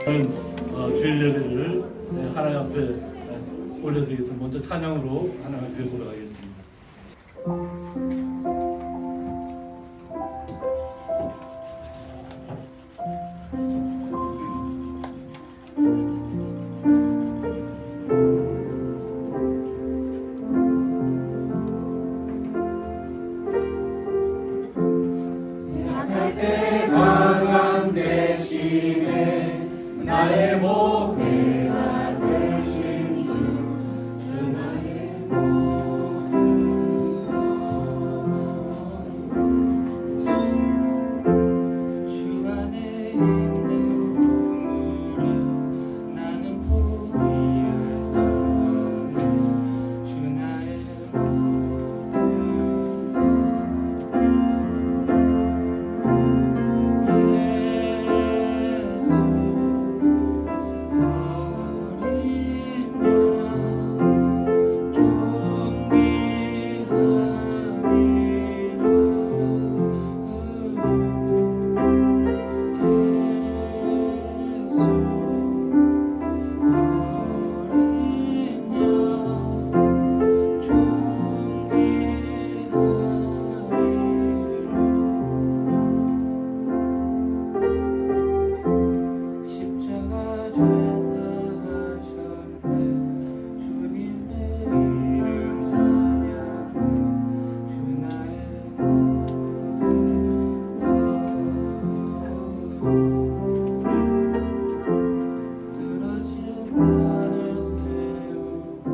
주일 예배를 하나님 앞에 올려드리겠습니다. 먼저 찬양으로 하나님 앞에 돌아가겠습니다. 약할 때 강함 되심에 나의 보배가 되신 주 나의 모든 것 주 안에 있는 보물을 나는 포기할 수 없는 주 나의 십자가 죄사하셨네 주님의 이름 찬양해 주 나의 쓰러진 나를 세우고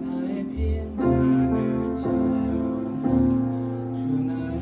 나의 빈잔을 채우고 주 나의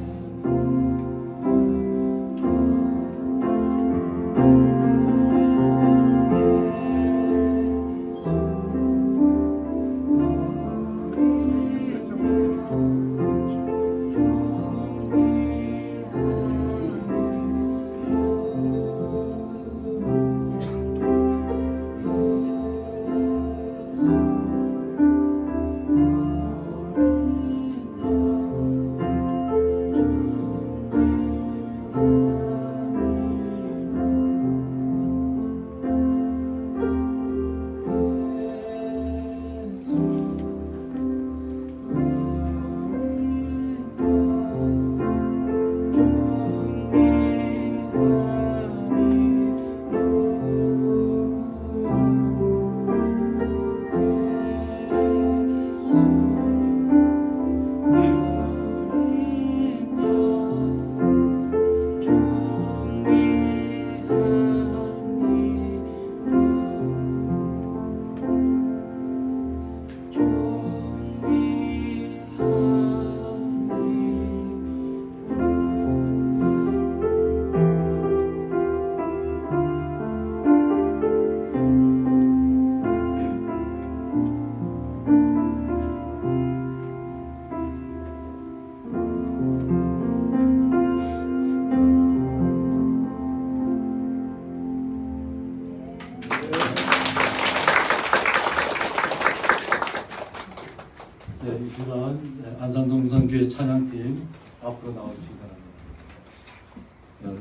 이 시간 안산동산교회 찬양팀 앞으로 나와주시기 바랍니다.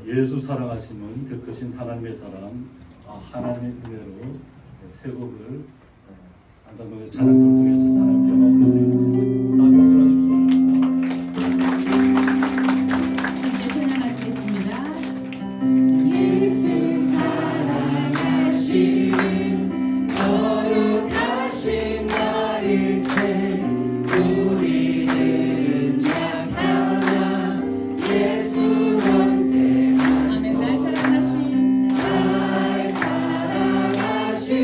예수 사랑하심은 그 크신 하나님의 사랑, 하나님의 은혜로 세 곡을 안산동교회 찬양팀을 통해서 하나님께 영광 올려드리겠습니다. 다시 박수로 해주시기 바랍니다. 찬양하시겠습니다. 예수 사랑하시는 거룩하신 나일세 우리들은 약하나 예수 권세한 아멘. 날 사랑하신 날 사랑하신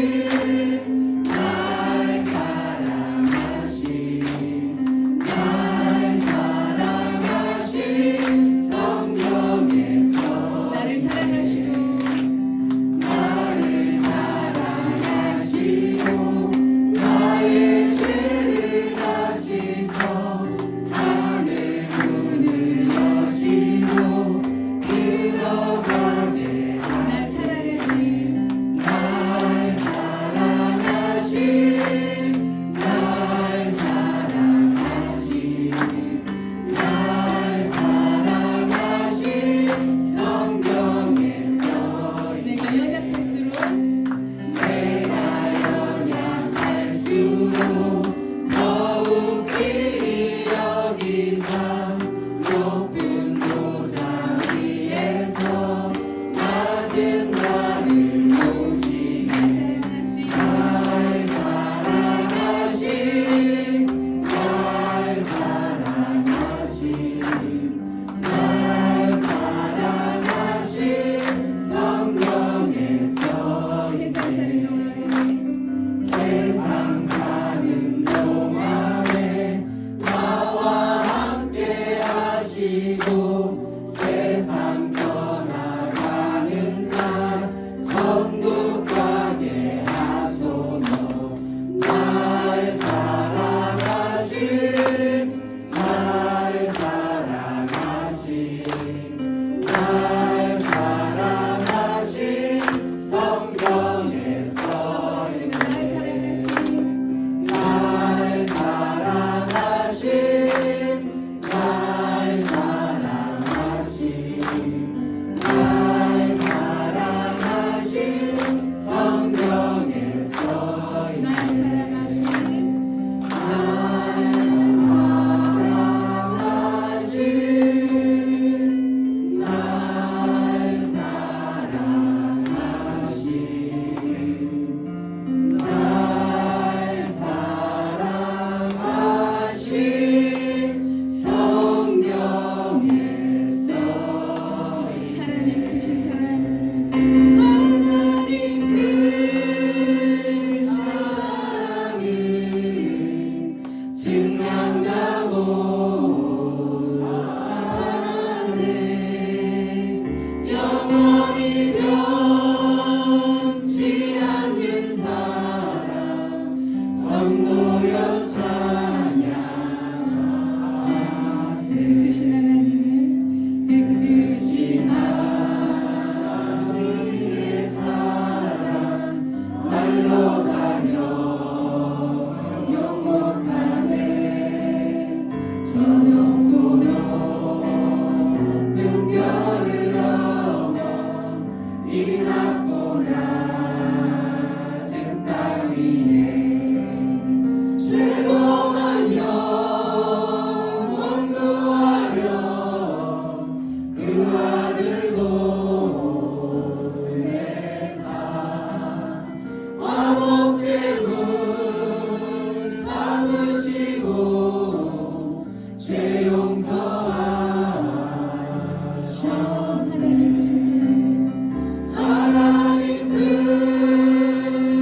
하나님 크신 사랑 하나님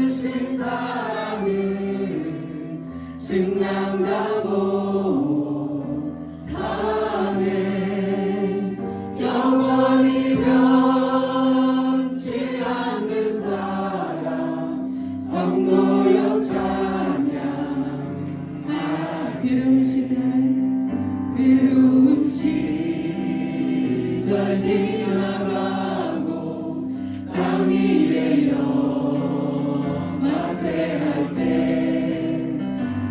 크신 사랑은 증량다 못하네. 영원히 변치 않는 사랑 성도여 찬양하세. 괴로운 시절 지나가고 땅 위에 영화세할 때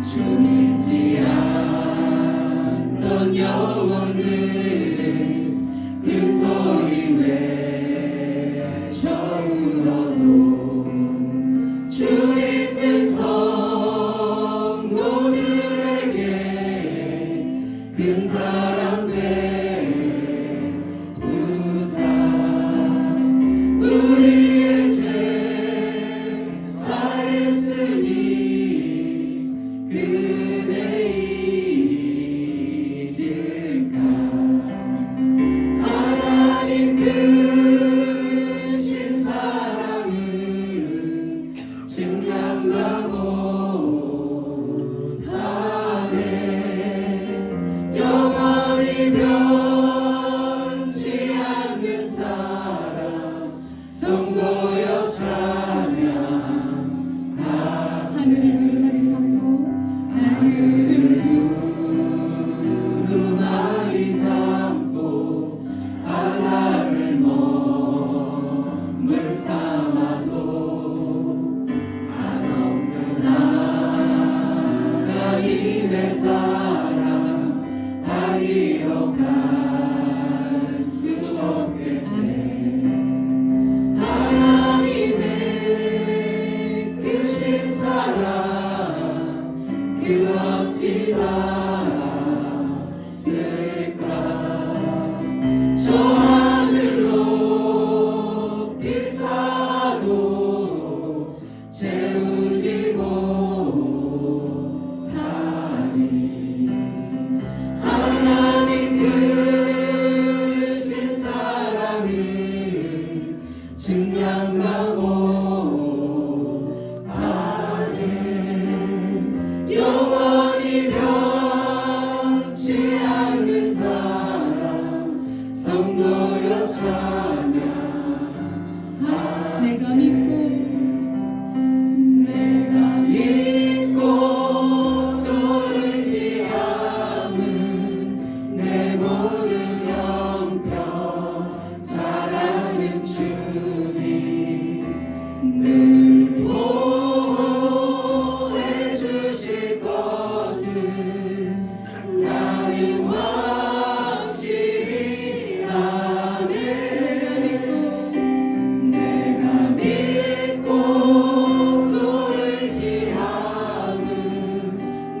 주 믿지 않던 영혼들은 그 소리 외쳐 울어도 주 믿는 성도들에게 그 사랑 베푸사 우리의 죄 사했으니 그대 잊을까. 하나님 크신 사랑은 증량다 못하네. 영원히 변치 않는 사랑 성도여 찬양하세. 하늘을 두루마리 삼고 하늘을 두루마리 삼고 바다를 머물 삼아도 한없는 하나님의 사랑 다 기억할 수 없겠네. 하나님의 크신 사랑 그 어찌 닿았을까. 저 하늘 높이 쌓아도 채우지 못하니. 하나님 크신 사랑은 증량다 못하네. 영원히 변치 않는 사랑 성도여 찬양하세. 내가 믿고 내가 믿고 또 의지함은 내 모든 형편 잘 아는 주님 늘 보호해 주실 것을 나는 확실히 아네. 내가 믿고 또 의지함은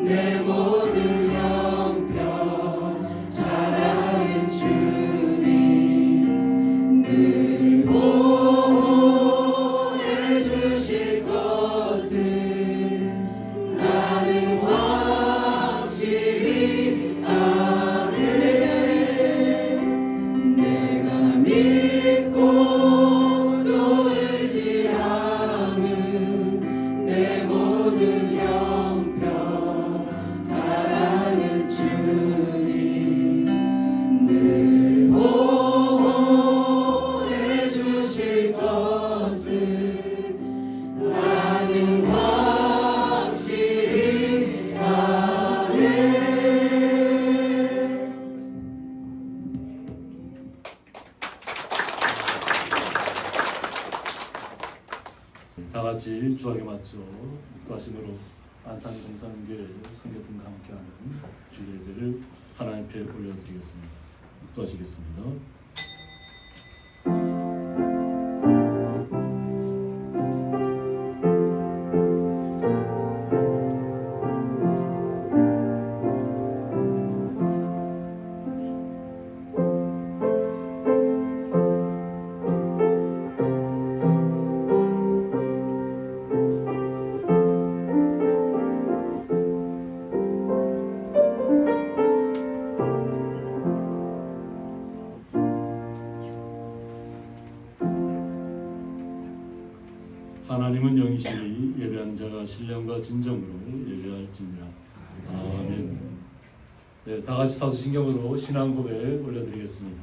내 모든 형편 잘 아는 주님 늘 보호해 주실 것을 나는 확실히 아네. 내가 믿고 또 의지함은 내 모든 형편 잘 아는 주님 늘 보호해 주실 것을 나는 확실히 아네. 다 같이 주하게 맞죠. 묵도하심으로 안산동산교회 성교등과 함께하는 주일 예배를 하나님 앞에 올려드리겠습니다. 묵도하시겠습니다. 하나님은 영이시니 예배하는 자가 신령과 진정으로 예배할지니라. 아멘. 네, 다 같이 사도신경으로 신앙 고백 올려드리겠습니다.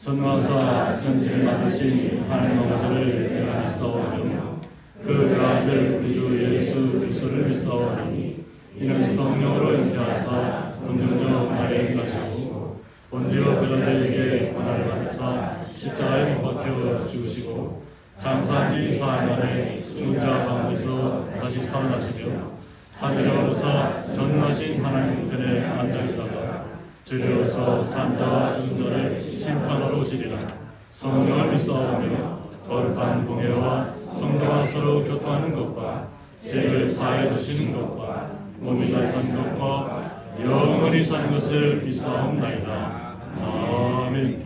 전능하사 전지를 만드신 하나님 아버지를 내가 믿사오며 그 아들 우리 주 예수 그리스도를 믿사오니 이는 성령으로 잉태하사 동정녀 마리아에 나시고 본디오 빌라도에게 고난을 받으사 십자가에 못 박혀 죽으시고 장사한 지 사흘 만에 죽은 자 가운데서 다시 살아나시며 하늘에 오르사 전능하신 하나님 편에 앉아 계시다가 저리로서 산자와 죽은 자를 심판하러 오시리라. 성령을 믿사오며 거룩한 공예와 성도가 서로 교통하는 것과 죄를 사해 주시는 것과 몸이 다 산 것과 영원히 사는 것을 믿사옵나이다. 아멘.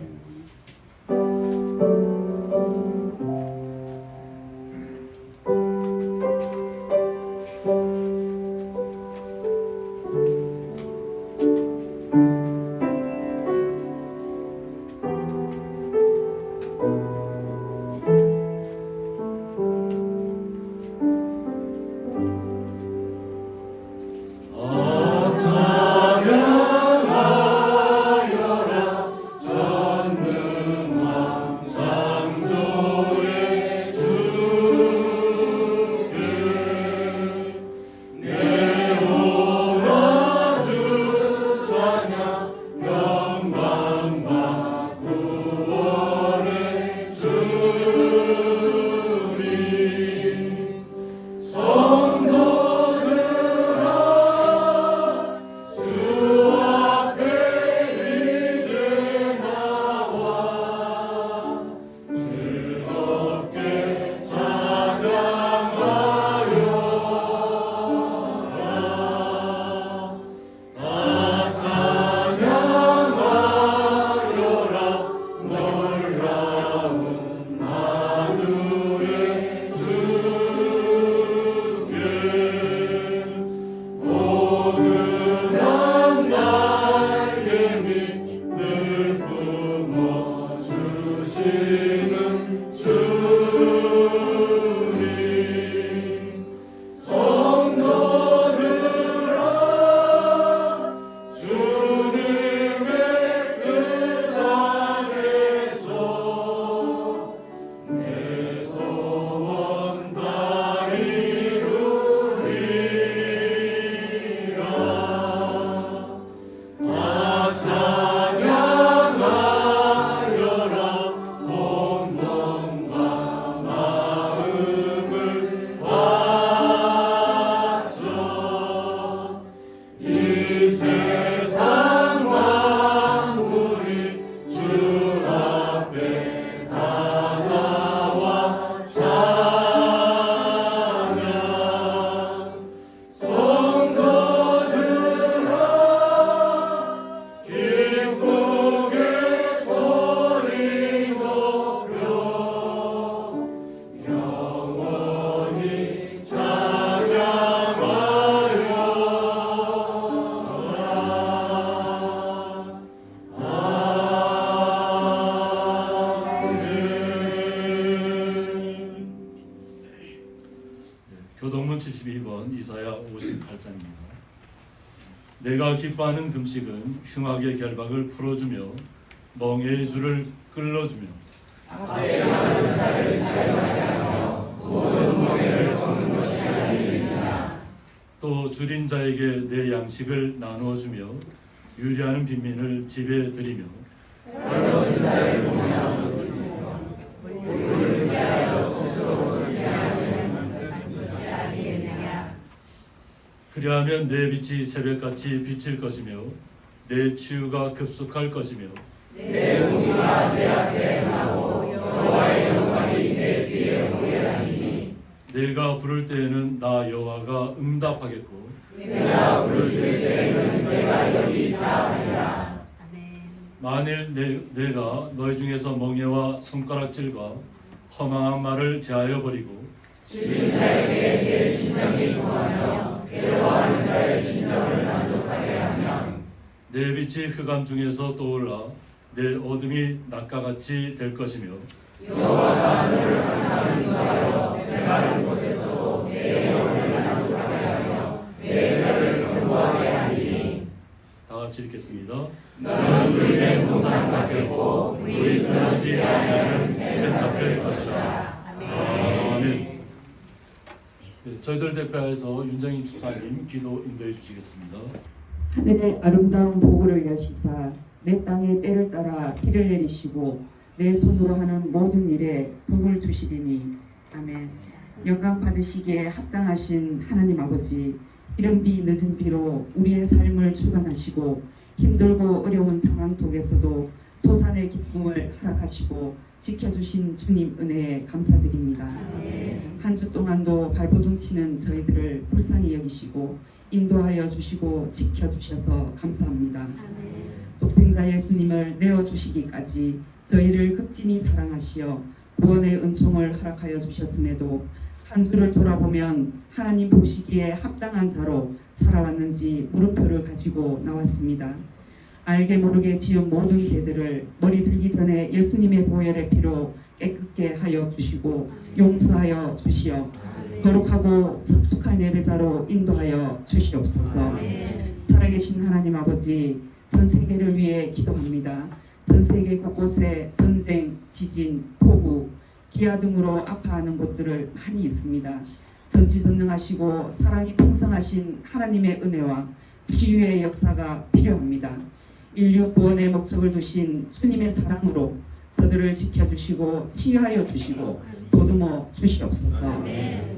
교동문 72번 이사야 58장입니다. 내가 기뻐하는 금식은 흉악의 결박을 풀어주며 멍에의 줄을 끌어주며 또 줄인 자에게 내 양식을 나누어주며 유리하는 빈민을 집에 들이며 그리하면 내 빛이 새벽같이 비칠 것이며 내 치유가 급속할 것이며 내 무기가 내 앞에 나고 여호와의 영광이 내 뒤에 보이리니 내가 부를 때에는 나 여호와가 응답하겠고 내가 부르실 때에는 내가 여기 있다 하리라. 만일 내가 너희 중에서 멍에와 손가락질과 허망한 말을 제하여 버리고 죽인 자에게 내 심정이 통하며 괴로워하는 자의 심정을 만족하게 하면 내 빛이 흑암 중에서 떠올라 내 어둠이 낮과 같이 될 것이며 여호와가 너를 항상 인도하여 메마른 곳에서도 내 영혼을 만족하게 하며 내 뼈를 견고하게 하리니. 다 같이 읽겠습니다. 너는 우리의 동상 받겠고 우리 끊어지지 아니하는 샘 받을 것이다. 아멘. 네, 저희들 대표해서 윤정임 집사님 기도 인도해 주시겠습니다. 하늘의 아름다운 보고를 여시사 내 땅에 때를 따라 비를 내리시고 내 손으로 하는 모든 일에 복을 주시리니. 아멘. 영광 받으시기에 합당하신 하나님 아버지, 이른 비 늦은 비로 우리의 삶을 주관하시고 힘들고 어려운 상황 속에서도 소산의 기쁨을 허락하시고 지켜주신 주님 은혜에 감사드립니다. 한 주 동안도 발버둥 치는 저희들을 불쌍히 여기시고 인도하여 주시고 지켜주셔서 감사합니다. 독생자 예수님을 내어주시기까지 저희를 극진히 사랑하시어 구원의 은총을 허락하여 주셨음에도 한 주를 돌아보면 하나님 보시기에 합당한 자로 살아왔는지 물음표를 가지고 나왔습니다. 알게 모르게 지은 모든 죄들을 머리 들기 전에 예수님의 보혈의 피로 깨끗게 하여 주시고 용서하여 주시어 거룩하고 성숙한 예배자로 인도하여 주시옵소서. 살아계신 하나님 아버지, 전 세계를 위해 기도합니다. 전 세계 곳곳에 전쟁, 지진, 폭우, 기아 등으로 아파하는 곳들을 많이 있습니다. 전지전능하시고 사랑이 풍성하신 하나님의 은혜와 치유의 역사가 필요합니다. 인류 구원의 목적을 두신 주님의 사랑으로 저들을 지켜주시고 치유하여 주시고 보듬어 주시옵소서.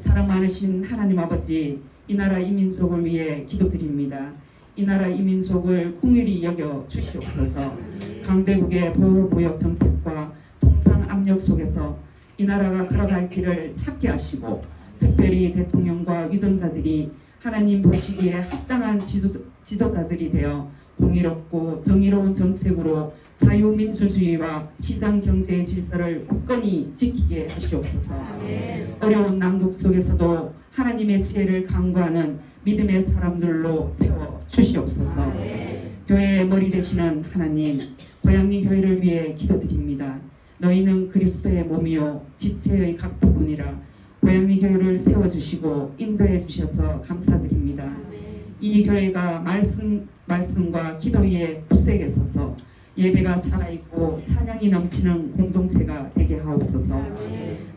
사랑 많으신 하나님 아버지, 이 나라 이 민족을 위해 기도드립니다. 이 나라 이 민족을 긍휼히 여겨 주시옵소서. 강대국의 보호무역 정책과 통상 압력 속에서 이 나라가 걸어갈 길을 찾게 하시고 특별히 대통령과 위정자들이 하나님 보시기에 합당한 지도자들이 되어 공의롭고 정의로운 정책으로 자유민주주의와 시장경제의 질서를 굳건히 지키게 하시옵소서. 어려운 난국 속에서도 하나님의 지혜를 간구하는 믿음의 사람들로 세워주시옵소서. 교회의 머리 되시는 하나님, 고양리 교회를 위해 기도드립니다. 너희는 그리스도의 몸이요 지체의 각 부분이라. 고양리 교회를 세워주시고 인도해 주셔서 감사드립니다. 이 교회가 말씀과 기도 위에 굳세게 서서 예배가 살아있고 찬양이 넘치는 공동체가 되게 하옵소서.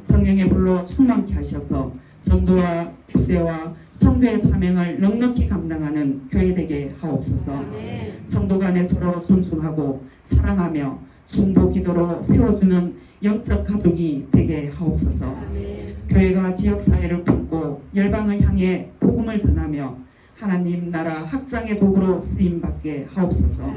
성령의 불로 충만케 하셔서 전도와 구세와 선교의 사명을 넉넉히 감당하는 교회 되게 하옵소서. 성도 간에 서로 존중하고 사랑하며 중보 기도로 세워주는 영적 가족이 되게 하옵소서. 교회가 지역사회를 품고 열방을 향해 복음을 전하며 하나님 나라 확장의 도구로 쓰임받게 하옵소서.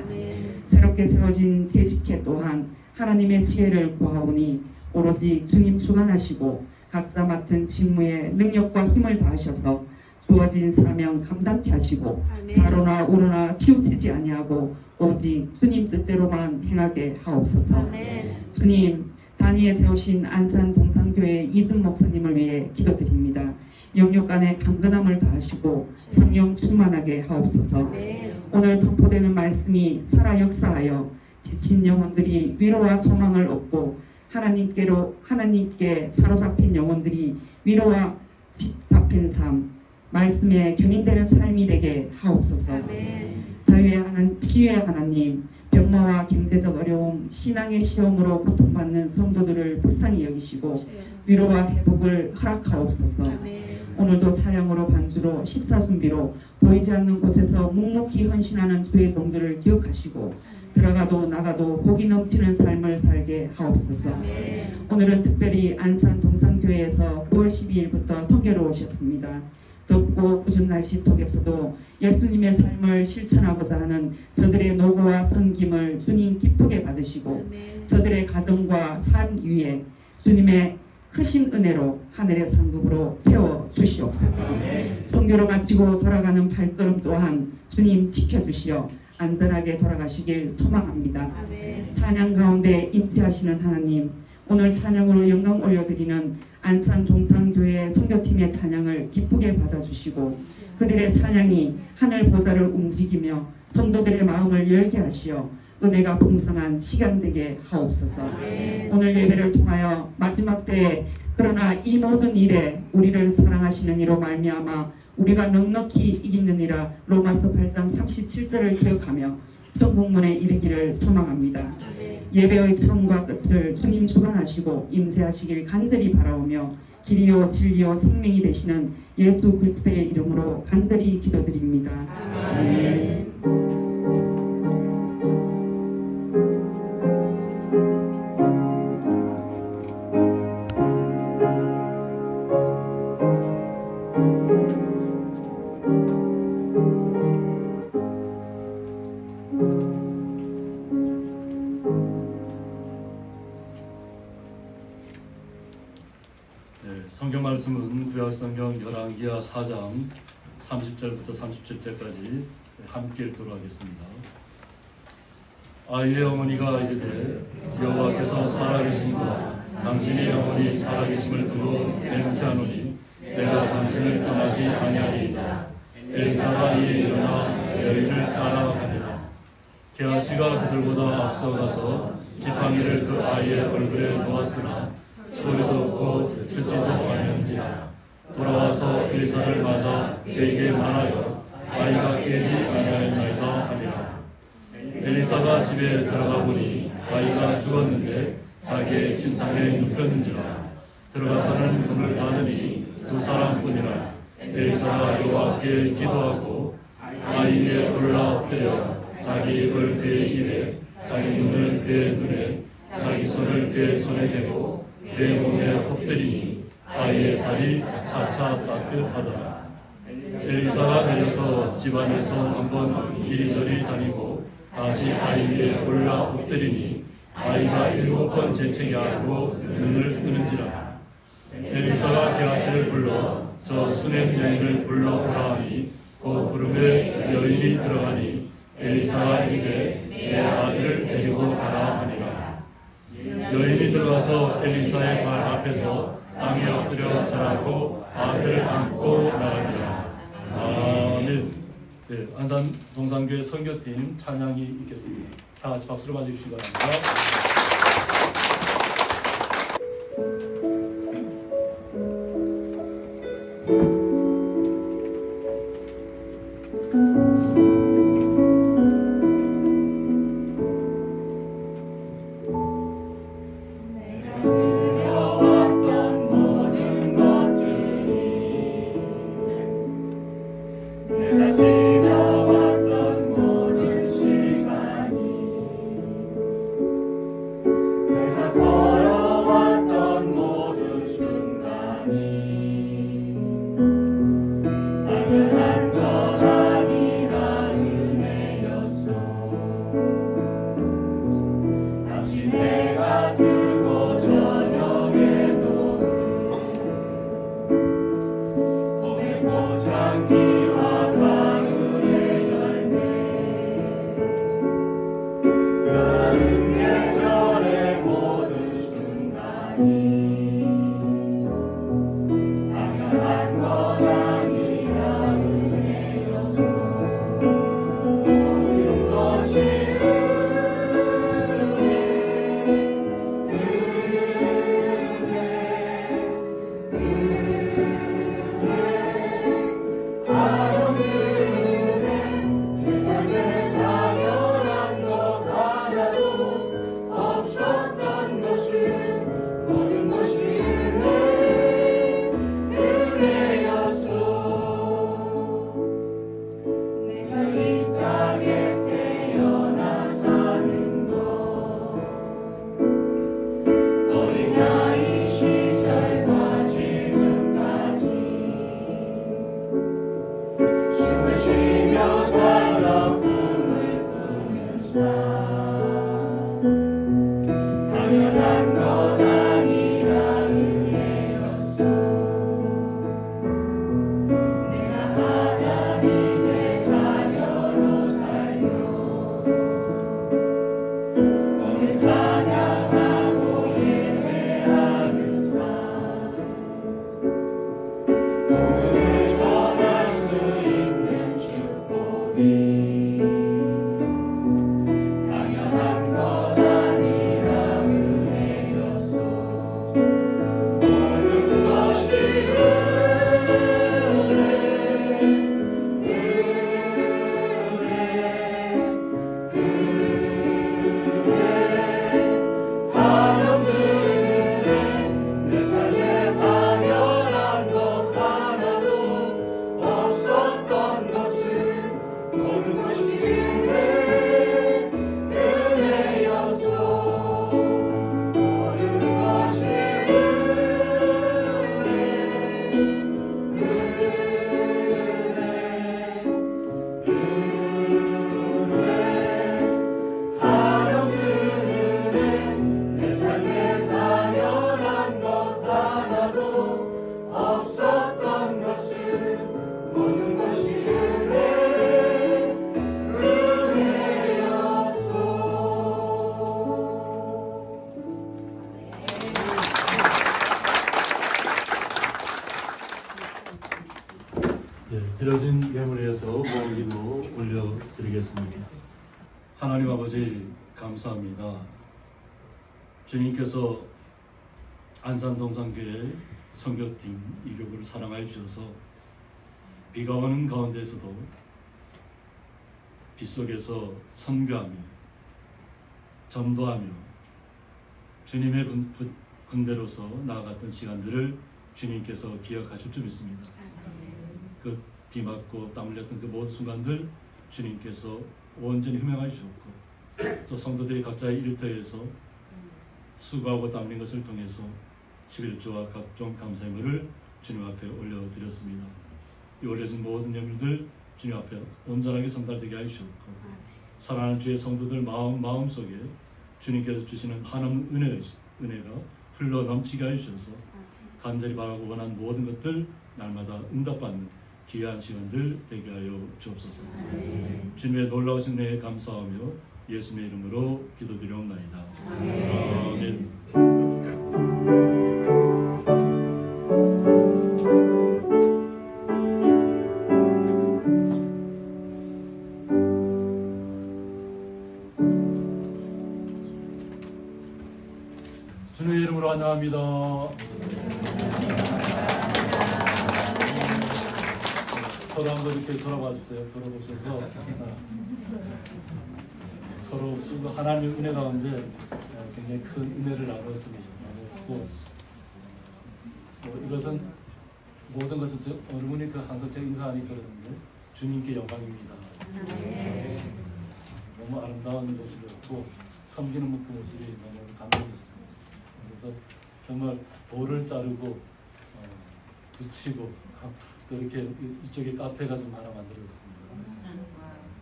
새롭게 세워진 재직회 또한 하나님의 지혜를 구하오니 오로지 주님 주관하시고 각자 맡은 직무에 능력과 힘을 다하셔서 주어진 사명 감당케 하시고 좌로나 우로나 치우치지 아니하고 오직 주님 뜻대로만 행하게 하옵소서. 주님, 단위에 세우신 안산 동산교회 이순 목사님을 위해 기도드립니다. 영육 간에 강건함을 다하시고 성령 충만하게 하옵소서. 오늘 선포되는 말씀이 살아 역사하여 지친 영혼들이 위로와 소망을 얻고 하나님께 사로잡힌 영혼들이 위로와 잡힌 삶, 말씀에 견인되는 삶이 되게 하옵소서. 사회하는 치유의 하나님, 병마와 경제적 어려움, 신앙의 시험으로 고통받는 성도들을 불쌍히 여기시고 위로와 회복을 허락하옵소서. 오늘도 차량으로 반주로 식사 준비로 보이지 않는 곳에서 묵묵히 헌신하는 주의 종들을 기억하시고 들어가도 나가도 복이 넘치는 삶을 살게 하옵소서. 오늘은 특별히 안산 동산교회에서 9월 12일부터 선교로 오셨습니다. 덥고 궂은 날씨 속에서도 예수님의 삶을 실천하고자 하는 저들의 노고와 섬김을 주님 기쁘게 받으시고 저들의 가정과 삶 위에 주님의 크신 은혜로 하늘의 상급으로 채워 주시옵소서. 선교로 마치고 돌아가는 발걸음 또한 주님 지켜주시어 안전하게 돌아가시길 소망합니다. 찬양 가운데 임재하시는 하나님, 오늘 찬양으로 영광 올려드리는 안산 동산교회 선교팀의 찬양을 기쁘게 받아주시고 그들의 찬양이 하늘 보좌를 움직이며 성도들의 마음을 열게 하시어 은혜가 풍성한 시간 되게 하옵소서. 오늘 예배를 통하여 마지막 때에 그러나 이 모든 일에 우리를 사랑하시는 이로 말미암아 우리가 넉넉히 이기느니라 로마서 8장 37절을 기억하며 천국문에 이르기를 소망합니다. 예배의 처음과 끝을 주님 주관하시고 임재하시길 간절히 바라오며 길이요 진리요 생명이 되시는 예수 그리스도의 이름으로 간절히 기도드립니다. 아멘. 성경 말씀은 구약성경 열왕기하 4장 30절부터 37절까지 함께 읽도록 하겠습니다. 아이의 어머니가 이르되 여호와께서 살아계심과 당신의 영혼이 살아계심을 두고 맹세하노니 내가 당신을 떠나지 아니하리이다. 엘리사가 이에 일어나 여인을 따라가니라. 게하시가 그들보다 앞서가서 지팡이를 그 아이의 얼굴에 놓았으나 소리도 없고 듣지도 아니한지라. 돌아와서 엘리사를 맞아 그에게 말하여 아이가 깨지 아니하였나이다 하니라. 엘리사가 집에 들어가 보니 아이가 죽었는데 자기의 침상에 눕혔는지라. 들어가서는 문을 닫으니 두 사람뿐이라. 엘리사가 여호와께 기도하고 아이 위에 올라 엎드려 자기 입을 그의 입에 자기 눈을 그의 눈에 자기 손을 그의 손에 대고 그의 몸에 엎드리니 아이의 살이 차차 따뜻하더라. 엘리사가 내려서 집안에서 한번 이리저리 다니고 다시 아이 위에 올라 엎드리니 아이가 7번 재채기 하고 눈을 뜨는지라. 엘리사가 게하시를 불러 저 수넴 여인을 불러오라 하니 그 부름에 여인이 들어가니 엘리사가 이르되 내 아들을 데리고 가라 하니라. 여인이 들어가서 엘리사의 발 앞에서 땅에 엎드려 절하고 아들을 안고 나가니라. 아멘. 네, 안산 동산교회 선교팀 찬양이 있겠습니다. 다 같이 박수로 맞이해주시기 바랍니다. 모든 드려진 예물에서 모기도 올려드리겠습니다. 하나님 아버지 감사합니다. 주님께서 안산동산교회 선교팀 이교구를 사랑하여 주셔서 비가 오는 가운데서도 빗속에서 선교하며 전도하며 주님의 군대로서 나아갔던 시간들을 주님께서 기억하실 줄 믿습니다. 그 비 맞고 땀 흘렸던 그 모든 순간들 주님께서 온전히 흠양하여 주셨고 또 성도들이 각자의 일터에서 수고하고 땀 흘린 것을 통해서 11조와 각종 감사의물을 주님 앞에 올려드렸습니다. 이 올려진 모든 예물들 주님 앞에 온전하게 선달되게 하여 주셨고 사랑하는 주의 성도들 마음속에 주님께서 주시는 하나님 은혜가 흘러 넘치게 하여 주셔서 간절히 바라고 원하는 모든 것들 날마다 응답받는 귀한 시간들 되게 하여 주옵소서. 주님의 놀라우신 은혜에 감사하며 예수님의 이름으로 기도드리옵나이다. 아멘. 주님의 이름으로 환영합니다. 서로 한번 이렇게 돌아봐 주세요. 돌아보셔서 서로 수고 하나님의 은혜 가운데 굉장히 큰 은혜를 나눴습니다. 나눴고 이것은 모든 것은 어머니 그 항상 제가 인사하니 그러는데 주님께 영광입니다. 너무 아름다운 모습이었고 섬기는 그 모습이 너무 감동했습니다. 그래서 정말 돌을 자르고 붙이고 또 이렇게 이쪽에 카페가 좀 하나 만들어졌습니다.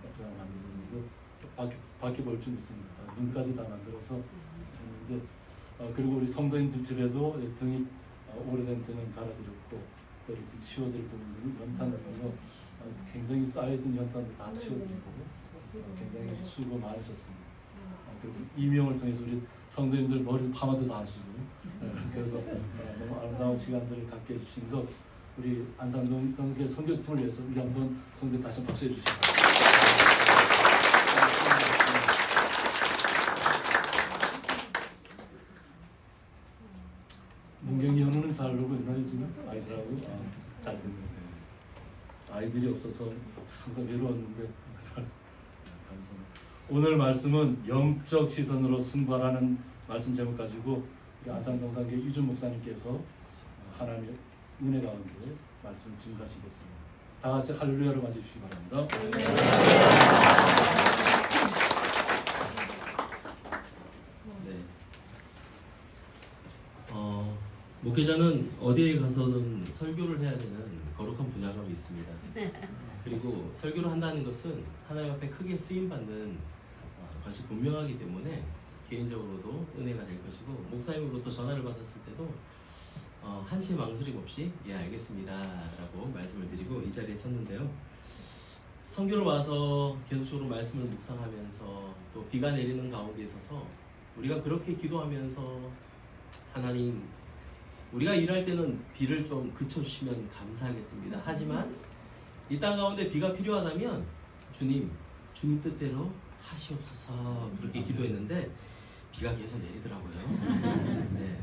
카페가 만들어졌는데 밖에 볼 줄 있습니다. 문까지 다 만들어서 했는데 그리고 우리 성도님들 집에도 등이 오래된 등은 갈아드렸고 또 이렇게 치워드리고 연탄을 넣어 굉장히 쌓여있던 연탄을 다 치워드리고 굉장히 수고 많으셨습니다. 그리고 이명을 통해서 우리 성도님들 머리 파마도 다 하시고 그래서 너무 아름다운 시간들을 갖게 해주신 것 우리 안산동산교회 선교팀을 위해서 우리 한번 성도 다시 한번 박수해 주시죠. 문경이 연우는 잘 놀고 있나요 지금? 아이들하고? 잘 됐네요. 아이들이 없어서 항상 외로웠는데 감사합니다. 오늘 말씀은 영적 시선으로 승부하라는 말씀 제목 가지고 우리 안산동산교회 이준 목사님께서 하나님의 은혜 가운데 말씀을 증가하시겠습니다. 다 같이 할렐루야로 맞아 주시기 바랍니다. 네. 목회자는 어디에 가서든 설교를 해야 되는 거룩한 분야감이 있습니다. 그리고 설교를 한다는 것은 하나님 앞에 크게 쓰임받는 것이 분명하기 때문에 개인적으로도 은혜가 될 것이고 목사님으로부터 전화를 받았을 때도 한치 망설임 없이 예 알겠습니다 라고 말씀을 드리고 이 자리에 섰는데요. 선교를 와서 계속적으로 말씀을 묵상하면서 또 비가 내리는 가운데 있어서 우리가 그렇게 기도하면서 하나님 우리가 일할 때는 비를 좀 그쳐주시면 감사하겠습니다. 하지만 이 땅 가운데 비가 필요하다면 주님 뜻대로 하시옵소서 그렇게 기도했는데 비가 계속 내리더라고요. 네.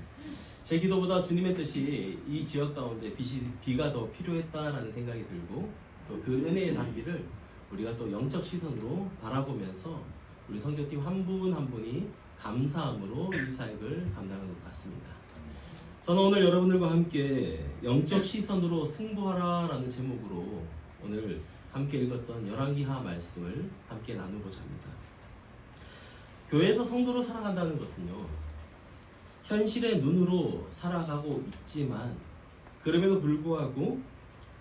제 기도보다 주님의 뜻이 이 지역 가운데 비가 더 필요했다라는 생각이 들고 또 그 은혜의 단비를 우리가 또 영적 시선으로 바라보면서 우리 선교팀 한 분 한 분이 감사함으로 이 사역을 감당한 것 같습니다. 저는 오늘 여러분들과 함께 영적 시선으로 승부하라라는 제목으로 오늘 함께 읽었던 열왕기하 말씀을 함께 나누고자 합니다. 교회에서 성도로 살아간다는 것은요, 현실의 눈으로 살아가고 있지만 그럼에도 불구하고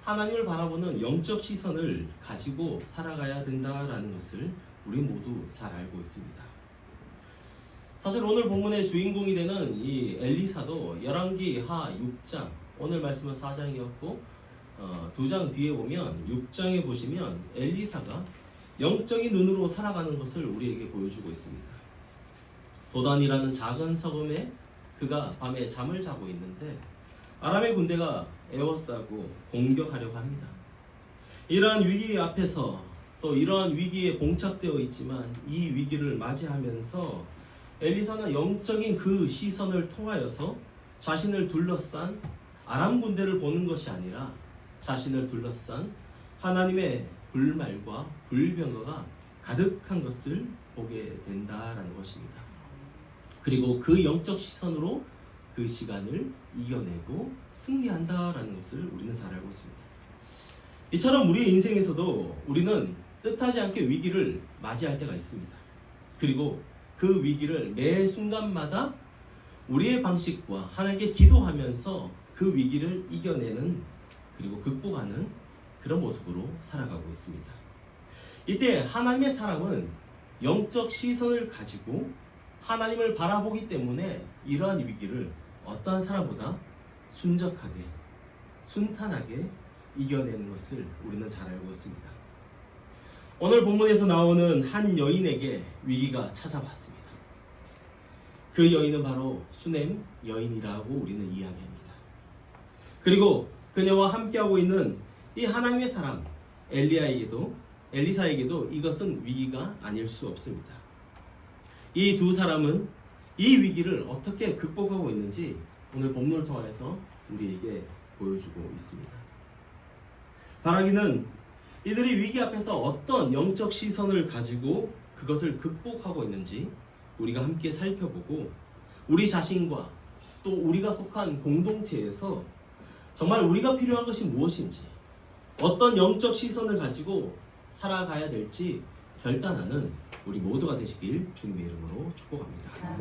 하나님을 바라보는 영적 시선을 가지고 살아가야 된다라는 것을 우리 모두 잘 알고 있습니다. 사실 오늘 본문의 주인공이 되는 이 엘리사도 열왕기하 6장, 오늘 말씀은 4장이었고 2장 뒤에 보면 6장에 보시면 엘리사가 영적인 눈으로 살아가는 것을 우리에게 보여주고 있습니다. 도단이라는 작은 성읍에 그가 밤에 잠을 자고 있는데 아람의 군대가 에워싸고 공격하려고 합니다. 이러한 위기 앞에서 또 이러한 위기에 봉착되어 있지만 이 위기를 맞이하면서 엘리사는 영적인 그 시선을 통하여서 자신을 둘러싼 아람 군대를 보는 것이 아니라 자신을 둘러싼 하나님의 불말과 불병거가 가득한 것을 보게 된다라는 것입니다. 그리고 그 영적 시선으로 그 시간을 이겨내고 승리한다라는 것을 우리는 잘 알고 있습니다. 이처럼 우리의 인생에서도 우리는 뜻하지 않게 위기를 맞이할 때가 있습니다. 그리고 그 위기를 매 순간마다 우리의 방식과 하나님께 기도하면서 그 위기를 이겨내는 그리고 극복하는 그런 모습으로 살아가고 있습니다. 이때 하나님의 사람은 영적 시선을 가지고 하나님을 바라보기 때문에 이러한 위기를 어떠한 사람보다 순적하게 순탄하게 이겨내는 것을 우리는 잘 알고 있습니다. 오늘 본문에서 나오는 한 여인에게 위기가 찾아왔습니다. 그 여인은 바로 수넴 여인이라고 우리는 이야기합니다. 그리고 그녀와 함께하고 있는 이 하나님의 사람 엘리사에게도 이것은 위기가 아닐 수 없습니다. 이 두 사람은 이 위기를 어떻게 극복하고 있는지 오늘 본문을 통해서 우리에게 보여주고 있습니다. 바라기는 이들이 위기 앞에서 어떤 영적 시선을 가지고 그것을 극복하고 있는지 우리가 함께 살펴보고 우리 자신과 또 우리가 속한 공동체에서 정말 우리가 필요한 것이 무엇인지 어떤 영적 시선을 가지고 살아가야 될지 결단하는 우리 모두가 되시길 주님의 이름으로 축복합니다.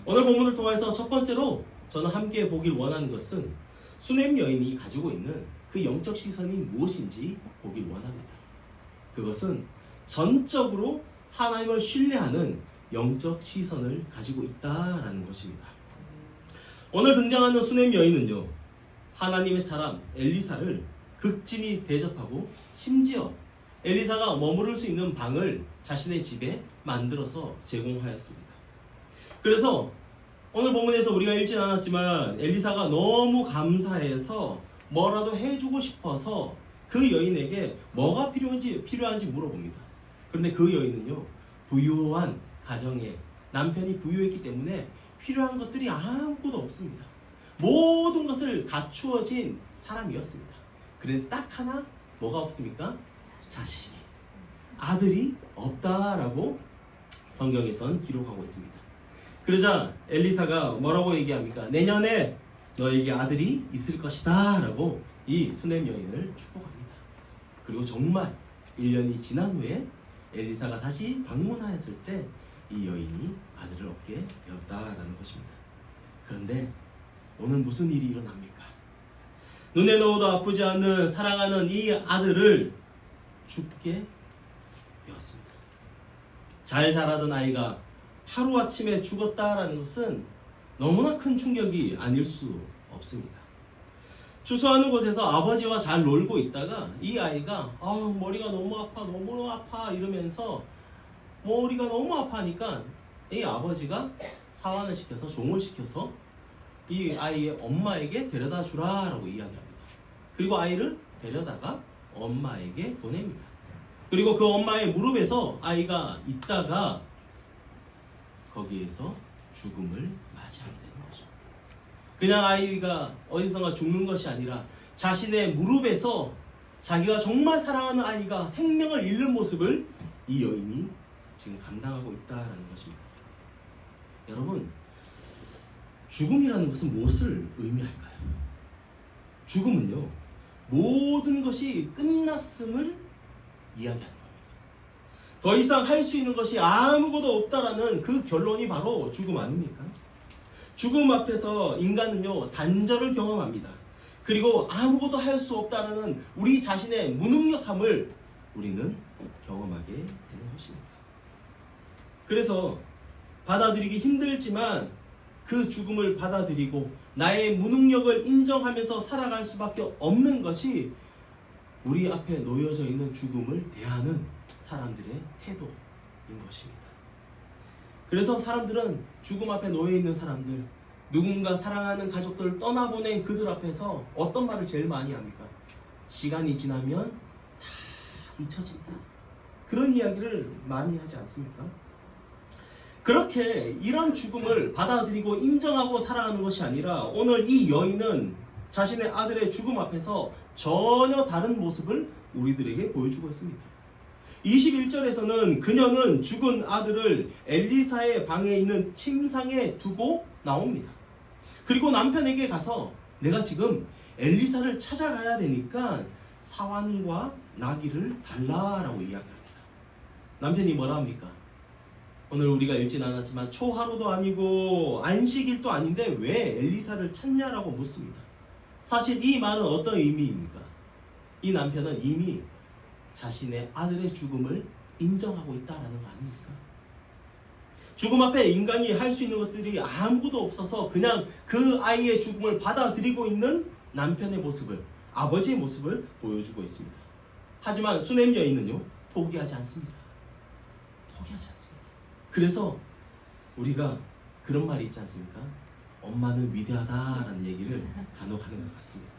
오늘 본문을 통해서 첫 번째로 저는 함께 보길 원하는 것은 수넴 여인이 가지고 있는 그 영적 시선이 무엇인지 보길 원합니다. 그것은 전적으로 하나님을 신뢰하는 영적 시선을 가지고 있다라는 것입니다. 오늘 등장하는 수넴 여인은요, 하나님의 사람 엘리사를 극진히 대접하고 심지어 엘리사가 머무를 수 있는 방을 자신의 집에 만들어서 제공하였습니다. 그래서 오늘 본문에서 우리가 읽진 않았지만 엘리사가 너무 감사해서 뭐라도 해주고 싶어서 그 여인에게 뭐가 필요한지 물어봅니다. 그런데 그 여인은요, 부유한 가정에 남편이 부유했기 때문에 필요한 것들이 아무것도 없습니다. 모든 것을 갖추어진 사람이었습니다. 그런데 딱 하나 뭐가 없습니까? 자식이, 아들이 없다라고 성경에선 기록하고 있습니다. 그러자 엘리사가 뭐라고 얘기합니까? 내년에 너에게 아들이 있을 것이다 라고 이 수넴 여인을 축복합니다. 그리고 정말 1년이 지난 후에 엘리사가 다시 방문하였을 때 이 여인이 아들을 얻게 되었다라는 것입니다. 그런데 오늘 무슨 일이 일어납니까? 눈에 넣어도 아프지 않는 사랑하는 이 아들을 죽게 되었습니다. 잘 자라던 아이가 하루아침에 죽었다라는 것은 너무나 큰 충격이 아닐 수 없습니다. 추수하는 곳에서 아버지와 잘 놀고 있다가 이 아이가 머리가 너무 아파 이러면서 머리가 너무 아파하니까 이 아버지가 사환을 시켜서 종을 시켜서 이 아이의 엄마에게 데려다 주라라고 이야기합니다. 그리고 아이를 데려다가 엄마에게 보냅니다. 그리고 그 엄마의 무릎에서 아이가 있다가 거기에서 죽음을 맞이하게 되는 거죠. 그냥 아이가 어디선가 죽는 것이 아니라 자신의 무릎에서 자기가 정말 사랑하는 아이가 생명을 잃는 모습을 이 여인이 지금 감당하고 있다라는 것입니다. 여러분, 죽음이라는 것은 무엇을 의미할까요? 죽음은요, 모든 것이 끝났음을 이야기하는 겁니다. 더 이상 할 수 있는 것이 아무것도 없다라는 그 결론이 바로 죽음 아닙니까? 죽음 앞에서 인간은요, 단절을 경험합니다. 그리고 아무것도 할 수 없다라는 우리 자신의 무능력함을 우리는 경험하게 되는 것입니다. 그래서 받아들이기 힘들지만 그 죽음을 받아들이고 나의 무능력을 인정하면서 살아갈 수밖에 없는 것이 우리 앞에 놓여져 있는 죽음을 대하는 사람들의 태도인 것입니다. 그래서 사람들은 죽음 앞에 놓여 있는 사람들, 누군가 사랑하는 가족들을 떠나보낸 그들 앞에서 어떤 말을 제일 많이 합니까? 시간이 지나면 다 잊혀진다. 그런 이야기를 많이 하지 않습니까? 그렇게 이런 죽음을 받아들이고 인정하고 살아가는 것이 아니라 오늘 이 여인은 자신의 아들의 죽음 앞에서 전혀 다른 모습을 우리들에게 보여주고 있습니다. 21절에서는 그녀는 죽은 아들을 엘리사의 방에 있는 침상에 두고 나옵니다. 그리고 남편에게 가서 내가 지금 엘리사를 찾아가야 되니까 사환과 나귀를 달라라고 이야기합니다. 남편이 뭐라 합니까? 오늘 우리가 읽진 않았지만 초하루도 아니고 안식일도 아닌데 왜 엘리사를 찾냐라고 묻습니다. 사실 이 말은 어떤 의미입니까? 이 남편은 이미 자신의 아들의 죽음을 인정하고 있다라는 거 아닙니까? 죽음 앞에 인간이 할 수 있는 것들이 아무것도 없어서 그냥 그 아이의 죽음을 받아들이고 있는 남편의 모습을, 아버지의 모습을 보여주고 있습니다. 하지만 수넴 여인은요, 포기하지 않습니다. 포기하지 않습니다. 그래서 우리가 그런 말이 있지 않습니까? 엄마는 위대하다라는 얘기를 간혹 하는 것 같습니다.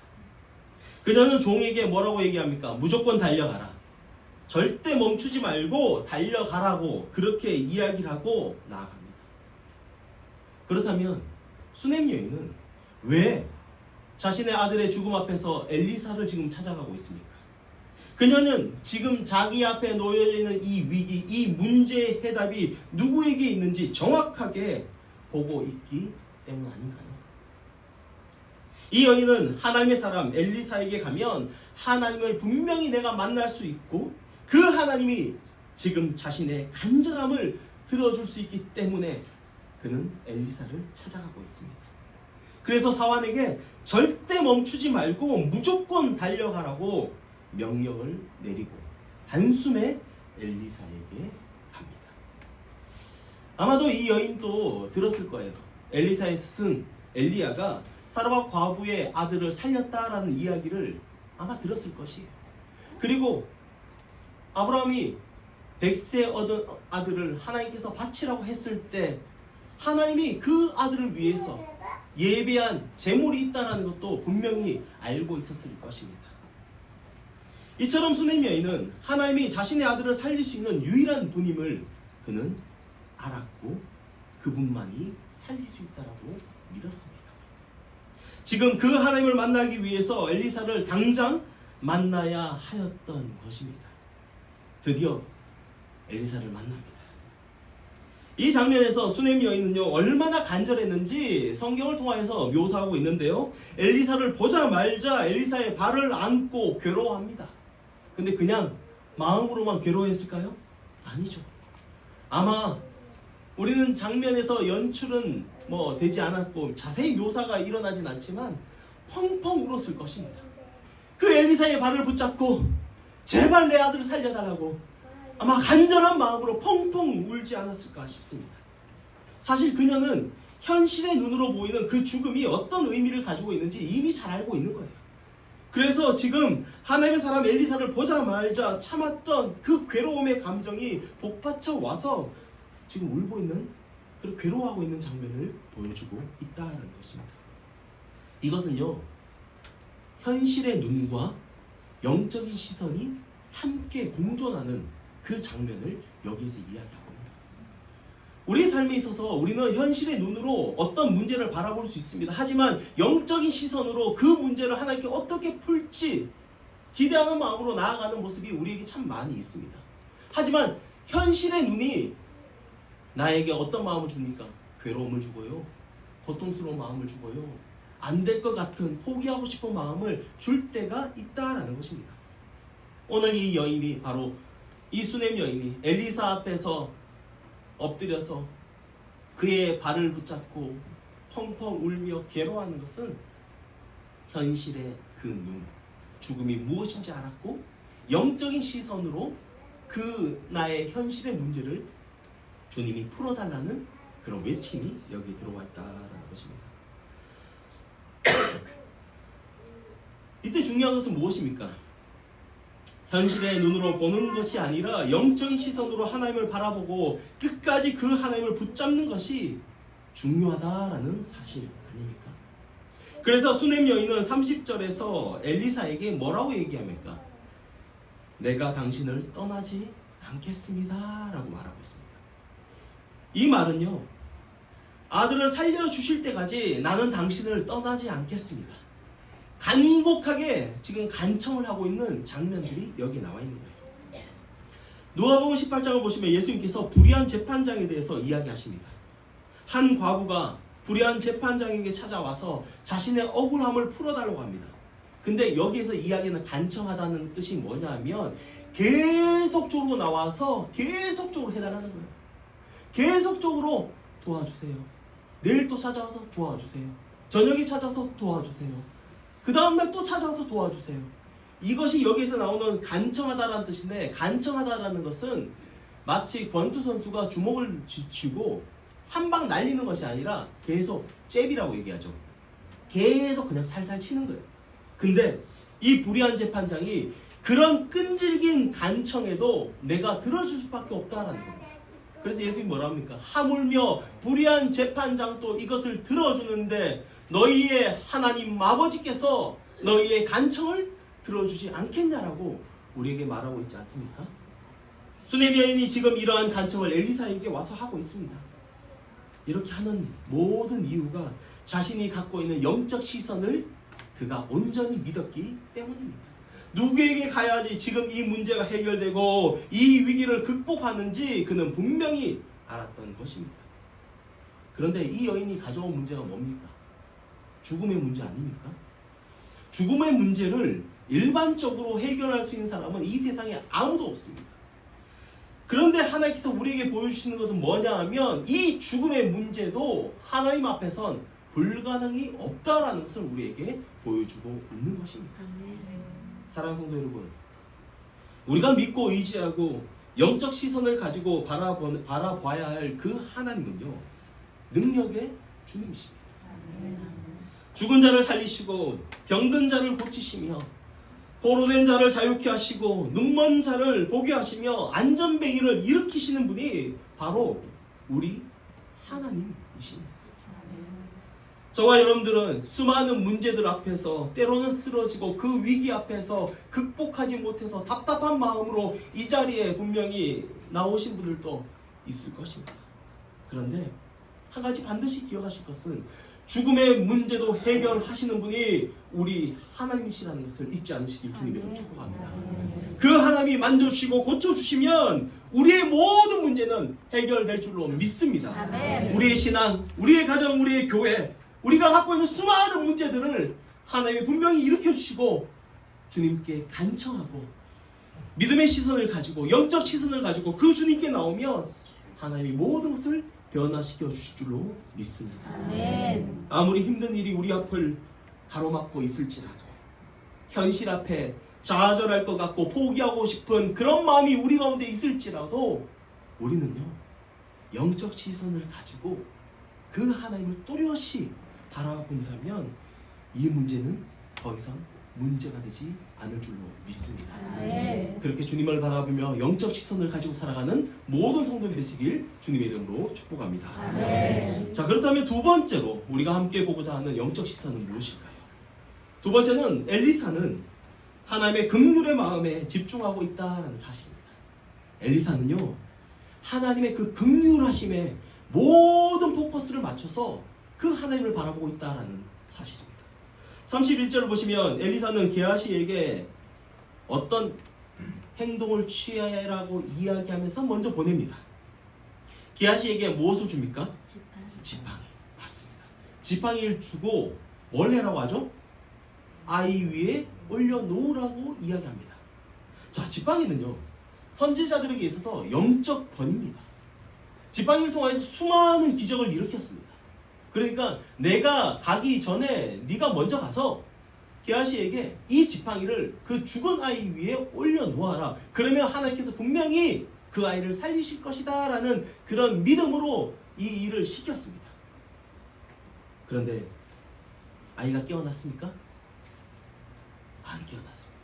그녀는 종에게 뭐라고 얘기합니까? 무조건 달려가라. 절대 멈추지 말고 달려가라고 그렇게 이야기를 하고 나아갑니다. 그렇다면 수넴 여인은 왜 자신의 아들의 죽음 앞에서 엘리사를 지금 찾아가고 있습니까? 그녀는 지금 자기 앞에 놓여있는 이 위기, 이 문제의 해답이 누구에게 있는지 정확하게 보고 있기 때문 아닌가요? 이 여인은 하나님의 사람 엘리사에게 가면 하나님을 분명히 내가 만날 수 있고 그 하나님이 지금 자신의 간절함을 들어줄 수 있기 때문에 그는 엘리사를 찾아가고 있습니다. 그래서 사환에게 절대 멈추지 말고 무조건 달려가라고 명령을 내리고 단숨에 엘리사에게 갑니다. 아마도 이 여인도 들었을 거예요. 엘리사의 스승 엘리야가 사르밧 과부의 아들을 살렸다라는 이야기를 아마 들었을 것이에요. 그리고 아브라함이 100세 얻은 아들을 하나님께서 바치라고 했을 때 하나님이 그 아들을 위해서 예배한 제물이 있다는 것도 분명히 알고 있었을 것입니다. 이처럼 수넴 여인은 하나님이 자신의 아들을 살릴 수 있는 유일한 분임을 그는 알았고 그분만이 살릴 수 있다고 믿었습니다. 지금 그 하나님을 만나기 위해서 엘리사를 당장 만나야 하였던 것입니다. 드디어 엘리사를 만납니다. 이 장면에서 수넴 여인은요 얼마나 간절했는지 성경을 통해서 묘사하고 있는데요. 엘리사를 보자마자 엘리사의 발을 안고 괴로워합니다. 근데 그냥 마음으로만 괴로워했을까요? 아니죠. 아마 우리는 장면에서 연출은 되지 않았고 자세히 묘사가 일어나진 않지만 펑펑 울었을 것입니다. 그 엘리사의 발을 붙잡고 제발 내 아들을 살려달라고 아마 간절한 마음으로 펑펑 울지 않았을까 싶습니다. 사실 그녀는 현실의 눈으로 보이는 그 죽음이 어떤 의미를 가지고 있는지 이미 잘 알고 있는 거예요. 그래서 지금 하나님의 사람 엘리사를 보자마자 참았던 그 괴로움의 감정이 복받쳐 와서 지금 울고 있는, 그리고 괴로워하고 있는 장면을 보여주고 있다는 것입니다. 이것은요 현실의 눈과 영적인 시선이 함께 공존하는 그 장면을 여기에서 이야기하고 있는 거예요. 우리 삶에 있어서 우리는 현실의 눈으로 어떤 문제를 바라볼 수 있습니다. 하지만 영적인 시선으로 그 문제를 하나님께 어떻게 풀지 기대하는 마음으로 나아가는 모습이 우리에게 참 많이 있습니다. 하지만 현실의 눈이 나에게 어떤 마음을 줍니까? 괴로움을 주고요, 고통스러운 마음을 주고요, 안 될 것 같은 포기하고 싶은 마음을 줄 때가 있다라는 것입니다. 오늘 이 여인이 바로 이 수넴 여인이 엘리사 앞에서 엎드려서 그의 발을 붙잡고 펑펑 울며 괴로워하는 것은 현실의 그 눈, 죽음이 무엇인지 알았고 영적인 시선으로 그 나의 현실의 문제를 주님이 풀어달라는 그런 외침이 여기 들어와 있다라는 것입니다. 이때 중요한 것은 무엇입니까? 현실의 눈으로 보는 것이 아니라 영적인 시선으로 하나님을 바라보고 끝까지 그 하나님을 붙잡는 것이 중요하다라는 사실 아닙니까? 그래서 수넴 여인은 30절에서 엘리사에게 뭐라고 얘기합니까? 내가 당신을 떠나지 않겠습니다 라고 말하고 있습니다. 이 말은요, 아들을 살려주실 때까지 나는 당신을 떠나지 않겠습니다. 간곡하게 지금 간청을 하고 있는 장면들이 여기 나와 있는 거예요. 누가복음 18장을 보시면 예수님께서 불의한 재판장에 대해서 이야기하십니다. 한 과부가 불의한 재판장에게 찾아와서 자신의 억울함을 풀어달라고 합니다. 근데 여기에서 이야기는 간청하다는 뜻이 뭐냐 하면 계속적으로 나와서 계속적으로 해달라는 거예요. 계속적으로 도와주세요. 내일 또 찾아와서 도와주세요. 저녁에 찾아서 도와주세요. 그 다음날 또 찾아와서 도와주세요. 이것이 여기에서 나오는 간청하다라는 뜻인데, 간청하다라는 것은 마치 권투 선수가 주먹을 쥐고 한 방 날리는 것이 아니라 계속 잽이라고 얘기하죠. 계속 그냥 살살 치는 거예요. 근데 이 불의한 재판장이 그런 끈질긴 간청에도 내가 들어줄 수밖에 없다라는 겁니다. 그래서 예수님이 뭐라 합니까? 하물며 불의한 재판장도 이것을 들어주는데 너희의 하나님 아버지께서 너희의 간청을 들어주지 않겠냐라고 우리에게 말하고 있지 않습니까? 수넴 여인이 지금 이러한 간청을 엘리사에게 와서 하고 있습니다. 이렇게 하는 모든 이유가 자신이 갖고 있는 영적 시선을 그가 온전히 믿었기 때문입니다. 누구에게 가야지 지금 이 문제가 해결되고 이 위기를 극복하는지 그는 분명히 알았던 것입니다. 그런데 이 여인이 가져온 문제가 뭡니까? 죽음의 문제 아닙니까? 죽음의 문제를 일반적으로 해결할 수 있는 사람은 이 세상에 아무도 없습니다. 그런데 하나님께서 우리에게 보여주시는 것은 뭐냐 하면 이 죽음의 문제도 하나님 앞에선 불가능이 없다라는 것을 우리에게 보여주고 있는 것입니다. 사랑하는 성도 여러분, 우리가 믿고 의지하고 영적 시선을 가지고 바라봐야 할 그 하나님은요, 능력의 주님이십니다. 죽은 자를 살리시고 병든 자를 고치시며 포로된 자를 자유케 하시고 눈먼 자를 보게 하시며 안전뱅이를 일으키시는 분이 바로 우리 하나님이십니다. 저와 여러분들은 수많은 문제들 앞에서 때로는 쓰러지고 그 위기 앞에서 극복하지 못해서 답답한 마음으로 이 자리에 분명히 나오신 분들도 있을 것입니다. 그런데 한 가지 반드시 기억하실 것은 죽음의 문제도 해결하시는 분이 우리 하나님이시라는 것을 잊지 않으시길 주님으로 축복합니다. 그 하나님이 만져주시고 고쳐주시면 우리의 모든 문제는 해결될 줄로 믿습니다. 우리의 신앙, 우리의 가정, 우리의 교회, 우리가 갖고 있는 수많은 문제들을 하나님이 분명히 일으켜주시고 주님께 간청하고 믿음의 시선을 가지고 영적 시선을 가지고 그 주님께 나오면 하나님이 모든 것을 변화시켜 주실 줄로 믿습니다. 아무리 힘든 일이 우리 앞을 가로막고 있을지라도 현실 앞에 좌절할 것 같고 포기하고 싶은 그런 마음이 우리 가운데 있을지라도 우리는요, 영적 시선을 가지고 그 하나님을 또렷이 바라본다면 이 문제는 더 이상 문제가 되지 않을 줄로 믿습니다. 그렇게 주님을 바라보며 영적 시선을 가지고 살아가는 모든 성도들이 되시길 주님의 이름으로 축복합니다. 자, 그렇다면 두 번째로 우리가 함께 보고자 하는 영적 시선은 무엇일까요? 두 번째는 엘리사는 하나님의 긍휼의 마음에 집중하고 있다는 사실입니다. 엘리사는요, 하나님의 그 긍휼하심에 모든 포커스를 맞춰서 그 하나님을 바라보고 있다는 사실입니다. 31절을 보시면 엘리사는 게하시에게 어떤 행동을 취하라고 이야기하면서 먼저 보냅니다. 게하시에게 무엇을 줍니까? 지팡이. 맞습니다. 지팡이를 주고 뭘 해라고 하죠? 아이 위에 올려놓으라고 이야기합니다. 자, 지팡이는요, 선지자들에게 있어서 영적 번입니다. 지팡이를 통해서 수많은 기적을 일으켰습니다. 그러니까 내가 가기 전에 네가 먼저 가서 게하시에게 이 지팡이를 그 죽은 아이 위에 올려놓아라. 그러면 하나님께서 분명히 그 아이를 살리실 것이다 라는 그런 믿음으로 이 일을 시켰습니다. 그런데 아이가 깨어났습니까? 안 깨어났습니다.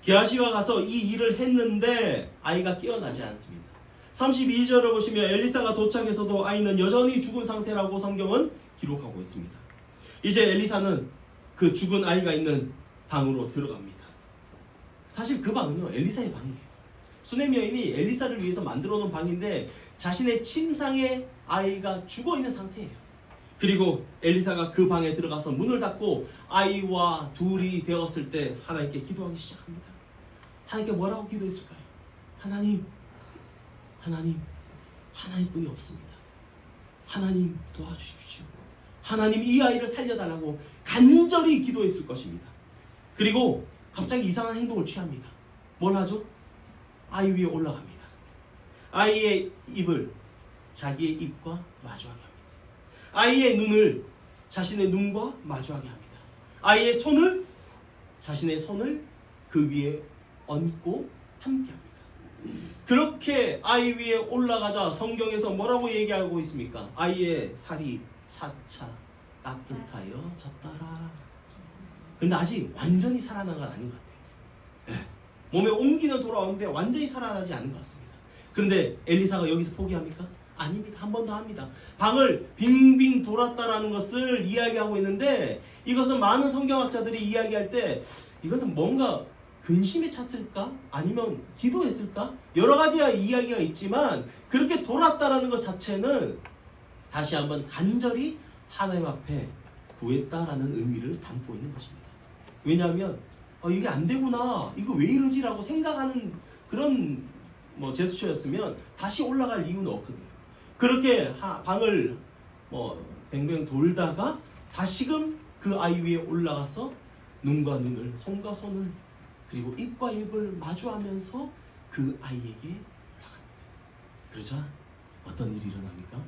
게하시가 가서 이 일을 했는데 아이가 깨어나지 않습니다. 32절을 보시면 엘리사가 도착해서도 아이는 여전히 죽은 상태라고 성경은 기록하고 있습니다. 이제 엘리사는 그 죽은 아이가 있는 방으로 들어갑니다. 사실 그 방은요 엘리사의 방이에요. 수넴 여인이 엘리사를 위해서 만들어 놓은 방인데 자신의 침상에 아이가 죽어 있는 상태예요. 그리고 엘리사가 그 방에 들어가서 문을 닫고 아이와 둘이 되었을 때 하나님께 기도하기 시작합니다. 하나님께 뭐라고 기도했을까요? 하나님뿐이 없습니다. 하나님 도와주십시오. 하나님 이 아이를 살려달라고 간절히 기도했을 것입니다. 그리고 갑자기 이상한 행동을 취합니다. 뭘 하죠? 아이 위에 올라갑니다. 아이의 입을 자기의 입과 마주하게 합니다. 아이의 눈을 자신의 눈과 마주하게 합니다. 아이의 손을 자신의 손을 그 위에 얹고 함께 합니다. 그렇게 아이 위에 올라가자 성경에서 뭐라고 얘기하고 있습니까? 아이의 살이 차차 따뜻하여졌더라. 근데 아직 완전히 살아난 건 아닌 것 같아요. 몸에 온기는 돌아오는데 완전히 살아나지 않은 것 같습니다. 그런데 엘리사가 여기서 포기합니까? 아닙니다. 한 번 더 합니다. 방을 빙빙 돌았다라는 것을 이야기하고 있는데 이것은 많은 성경학자들이 이야기할 때 이것은 뭔가 근심에 찼을까? 아니면 기도했을까? 여러 가지 이야기가 있지만 그렇게 돌았다라는 것 자체는 다시 한번 간절히 하나님 앞에 구했다라는 의미를 담고 있는 것입니다. 왜냐하면 이게 안 되구나, 이거 왜 이러지라고 생각하는 그런 제스처였으면 다시 올라갈 이유는 없거든요. 그렇게 방을 뱅뱅 돌다가 다시금 그 아이 위에 올라가서 눈과 눈을, 손과 손을, 그리고 입과 입을 마주하면서 그 아이에게 올라갑니다. 그러자 어떤 일이 일어납니까?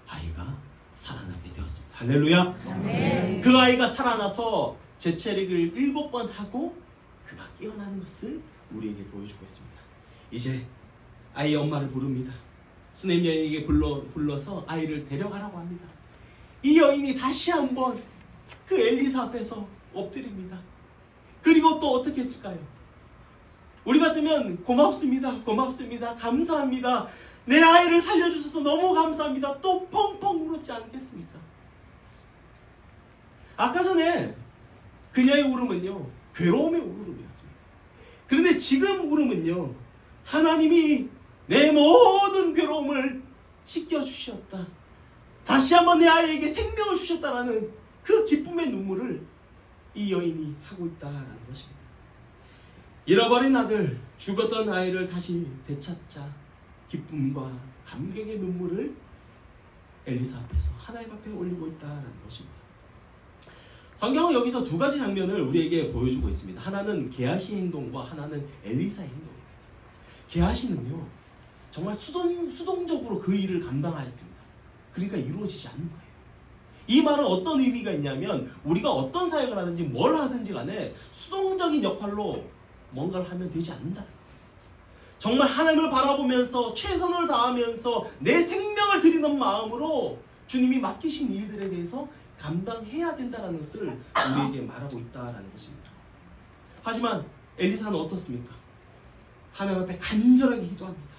아이가 살아나게 되었습니다. 할렐루야! 아멘. 그 아이가 살아나서 재채릭을 7번 하고 그가 깨어나는 것을 우리에게 보여주고 있습니다. 이제 아이의 엄마를 부릅니다. 수넴 여인에게 불러서 아이를 데려가라고 합니다. 이 여인이 다시 한번 그 엘리사 앞에서 엎드립니다. 그리고 또 어떻게 했을까요? 우리 같으면 고맙습니다. 감사합니다. 내 아이를 살려주셔서 너무 감사합니다. 또 펑펑 울었지 않겠습니까? 아까 전에 그녀의 울음은요 괴로움의 울음이었습니다. 그런데 지금 울음은요 하나님이 내 모든 괴로움을 씻겨주셨다, 다시 한번 내 아이에게 생명을 주셨다라는 그 기쁨의 눈물을 이 여인이 하고 있다라는 것입니다. 잃어버린 아들, 죽었던 아이를 다시 되찾자 기쁨과 감격의 눈물을 엘리사 앞에서 하나님 앞에 올리고 있다라는 것입니다. 성경은 여기서 두 가지 장면을 우리에게 보여주고 있습니다. 하나는 게하시의 행동과 하나는 엘리사의 행동입니다. 게하시는요 정말 수동적으로 그 일을 감당하였습니다. 그러니까 이루어지지 않는 거예요. 이 말은 어떤 의미가 있냐면 우리가 어떤 사역을 하든지 뭘 하든지 간에 수동적인 역할로 뭔가를 하면 되지 않는다는 거예요. 정말 하나님을 바라보면서 최선을 다하면서 내 생명을 드리는 마음으로 주님이 맡기신 일들에 대해서 감당해야 된다는 것을 우리에게 말하고 있다는 것입니다. 하지만 엘리사는 어떻습니까? 하나님 앞에 간절하게 기도합니다.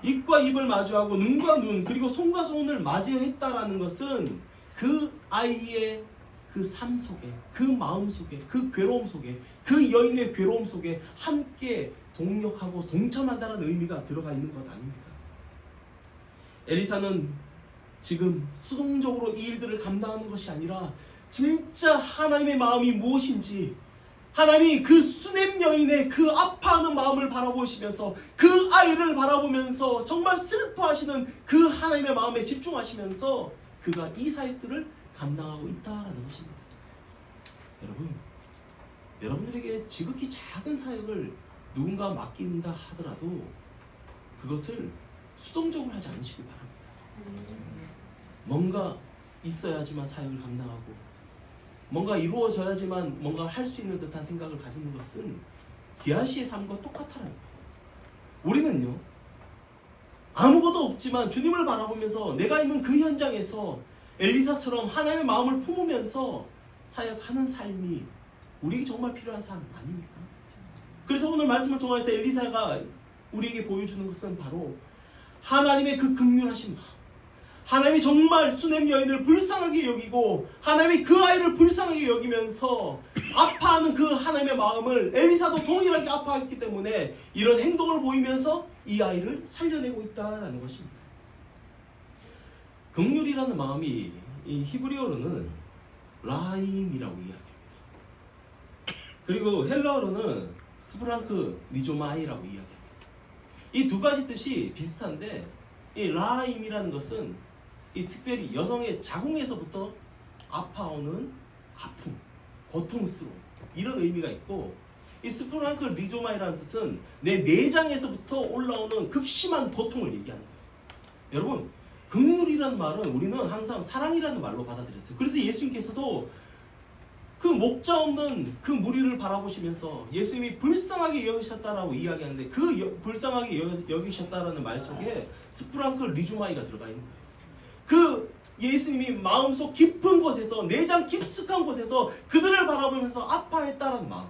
입과 입을 마주하고 눈과 눈 그리고 손과 손을 맞이했다라는 것은 그 아이의 그 삶 속에, 그 마음 속에, 그 괴로움 속에, 그 여인의 괴로움 속에 함께 동력하고 동참한다는 의미가 들어가 있는 것 아닙니까? 엘리사는 지금 수동적으로 이 일들을 감당하는 것이 아니라 진짜 하나님의 마음이 무엇인지, 하나님이 그 수넴 여인의 그 아파하는 마음을 바라보시면서 그 아이를 바라보면서 정말 슬퍼하시는 그 하나님의 마음에 집중하시면서 그가 이 사역들을 감당하고 있다라는 것입니다. 여러분들에게 지극히 작은 사역을 누군가 맡긴다 하더라도 그것을 수동적으로 하지 않으시길 바랍니다. 뭔가 있어야지만 사역을 감당하고 뭔가 이루어져야지만 뭔가 할 수 있는 듯한 생각을 가지는 것은 게하시의 삶과 똑같다는 거예요. 우리는요 아무것도 없지만 주님을 바라보면서 내가 있는 그 현장에서 엘리사처럼 하나님의 마음을 품으면서 사역하는 삶이 우리에게 정말 필요한 삶 아닙니까? 그래서 오늘 말씀을 통해서 엘리사가 우리에게 보여주는 것은 바로 하나님의 그 긍휼하신 마음, 하나님이 정말 수넴 여인을 불쌍하게 여기고 하나님이 그 아이를 불쌍하게 여기면서 아파하는 그 하나님의 마음을 엘리사도 동일하게 아파했기 때문에 이런 행동을 보이면서 이 아이를 살려내고 있다라는 것입니다. 긍휼이라는 마음이 이 히브리어로는 라임이라고 이야기합니다. 그리고 헬라어로는 스프랑크 니조마이라고 이야기합니다. 이 두 가지 뜻이 비슷한데 이 라임이라는 것은 이 특별히 여성의 자궁에서부터 아파오는 아픔, 고통스러움 이런 의미가 있고 이 스프랑크 리조마이라는 뜻은 내 내장에서부터 올라오는 극심한 고통을 얘기하는 거예요. 여러분 긍휼이라는 말은 우리는 항상 사랑이라는 말로 받아들였어요. 그래서 예수님께서도 그 목자 없는 그 무리를 바라보시면서 예수님이 불쌍하게 여기셨다라고 이야기하는데 그 불쌍하게 여기셨다라는 말 속에 스프랑크 리조마이가 들어가 있는 거예요. 그 예수님이 마음속 깊은 곳에서 내장 깊숙한 곳에서 그들을 바라보면서 아파했다라는 마음.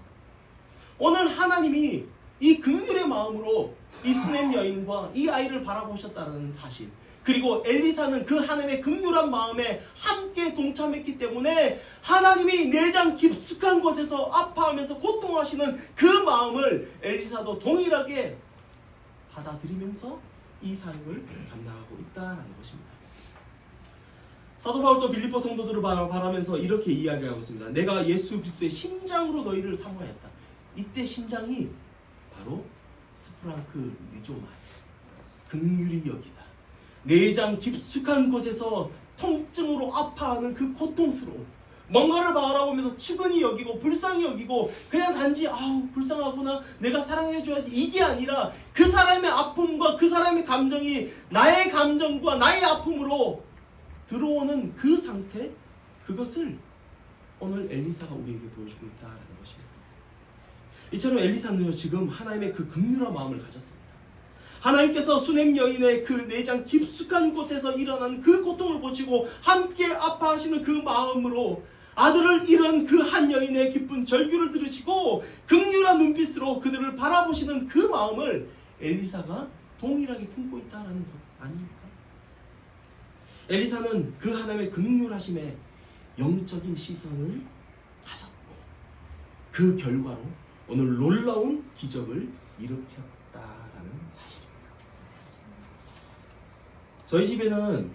오늘 하나님이 이 긍휼의 마음으로 이 수넴 여인과 이 아이를 바라보셨다는 사실, 그리고 엘리사는 그 하나님의 긍휼한 마음에 함께 동참했기 때문에 하나님이 내장 깊숙한 곳에서 아파하면서 고통하시는 그 마음을 엘리사도 동일하게 받아들이면서 이 사역을 감당하고 있다는 것입니다. 사도 바울도 빌립보 성도들을 바라면서 이렇게 이야기하고 있습니다. 내가 예수 그리스도의 심장으로 너희를 사모하였다. 이때 심장이 바로 스프랑크 리조마이, 긍휼히 여기다. 내장 깊숙한 곳에서 통증으로 아파하는 그 고통스러움, 뭔가를 바라보면서 측은히 여기고 불쌍히 여기고 그냥 단지 아우 불쌍하구나 내가 사랑해줘야지 이게 아니라 그 사람의 아픔과 그 사람의 감정이 나의 감정과 나의 아픔으로 들어오는 그 상태, 그것을 오늘 엘리사가 우리에게 보여주고 있다는 것입니다. 이처럼 엘리사는요 지금 하나님의 그 긍휼한 마음을 가졌습니다. 하나님께서 수넴 여인의 그 내장 깊숙한 곳에서 일어나는 그 고통을 보시고 함께 아파하시는 그 마음으로 아들을 잃은 그 한 여인의 기쁜 절규를 들으시고 긍휼한 눈빛으로 그들을 바라보시는 그 마음을 엘리사가 동일하게 품고 있다는 것 아닙니까? 엘리사는 그 하나님의 긍휼하심에 영적인 시선을 가졌고 그 결과로 오늘 놀라운 기적을 일으켰다라는 사실입니다. 저희 집에는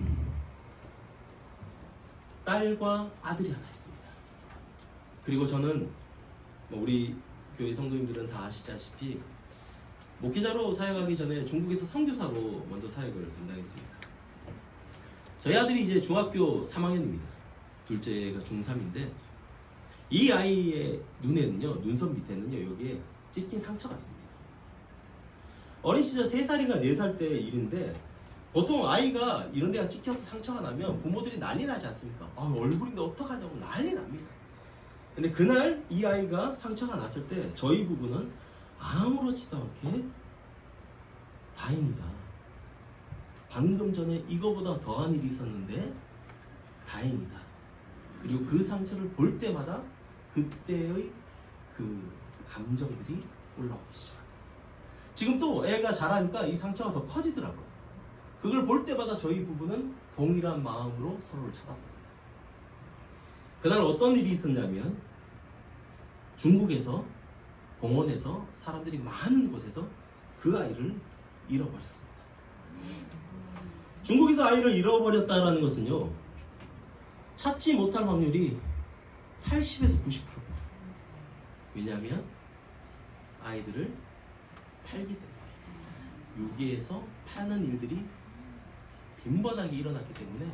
딸과 아들이 하나 있습니다. 그리고 저는 우리 교회 성도님들은 다 아시다시피 목회자로 사역하기 전에 중국에서 선교사로 먼저 사역을 감당했습니다. 저희 아들이 이제 중학교 3학년입니다. 둘째가 중3인데 이 아이의 눈에는요, 눈썹 밑에는요, 여기에 찍힌 상처가 있습니다. 어린 시절 3살인가 4살 때 일인데 보통 아이가 이런 데가 찍혀서 상처가 나면 부모들이 난리 나지 않습니까? 아, 얼굴인데 어떡하냐고 난리 납니다. 근데 그날 이 아이가 상처가 났을 때 저희 부부는 아무렇지도 않게 다행이다. 방금 전에 이거보다 더한 일이 있었는데 다행이다. 그리고 그 상처를 볼 때마다 그때의 그 감정들이 올라오기 시작합니다. 지금 또 애가 자라니까 이 상처가 더 커지더라고요. 그걸 볼 때마다 저희 부부는 동일한 마음으로 서로를 쳐다봅니다. 그날 어떤 일이 있었냐면 중국에서 공원에서 사람들이 많은 곳에서 그 아이를 잃어버렸습니다. 중국에서 아이를 잃어버렸다는 것은요, 찾지 못할 확률이 80에서 90%입니다. 왜냐하면 아이들을 팔기 때문에, 유기에서 파는 일들이 빈번하게 일어났기 때문에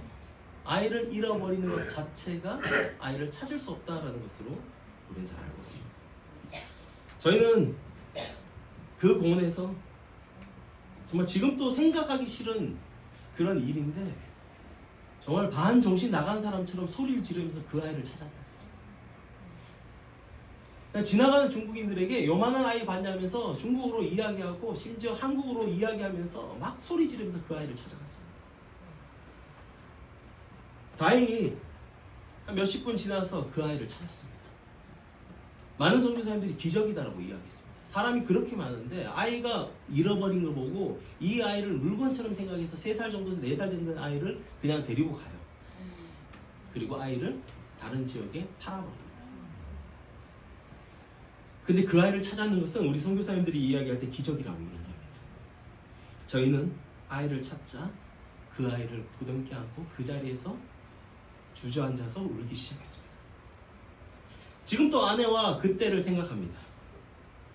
아이를 잃어버리는 것 자체가 아이를 찾을 수 없다는 것으로 우리는 잘 알고 있습니다. 저희는 그 공원에서 정말 지금도 생각하기 싫은 그런 일인데 정말 반정신 나간 사람처럼 소리를 지르면서 그 아이를 찾아다녔습니다. 지나가는 중국인들에게 요만한 아이 봤냐면서 중국어로 이야기하고 심지어 한국어로 이야기하면서 막 소리 지르면서 그 아이를 찾아갔습니다. 다행히 한 몇십 분 지나서 그 아이를 찾았습니다. 많은 선교사님들이 기적이다라고 이야기했습니다. 사람이 그렇게 많은데 아이가 잃어버린 걸 보고 이 아이를 물건처럼 생각해서 3살 정도에서 4살 정도 아이를 그냥 데리고 가요. 그리고 아이를 다른 지역에 팔아버립니다. 근데 그 아이를 찾아내는 것은 우리 선교사님들이 이야기할 때 기적이라고 얘기합니다. 저희는 아이를 찾자 그 아이를 부둥켜 안고 그 자리에서 주저앉아서 울기 시작했습니다. 지금 또 아내와 그때를 생각합니다.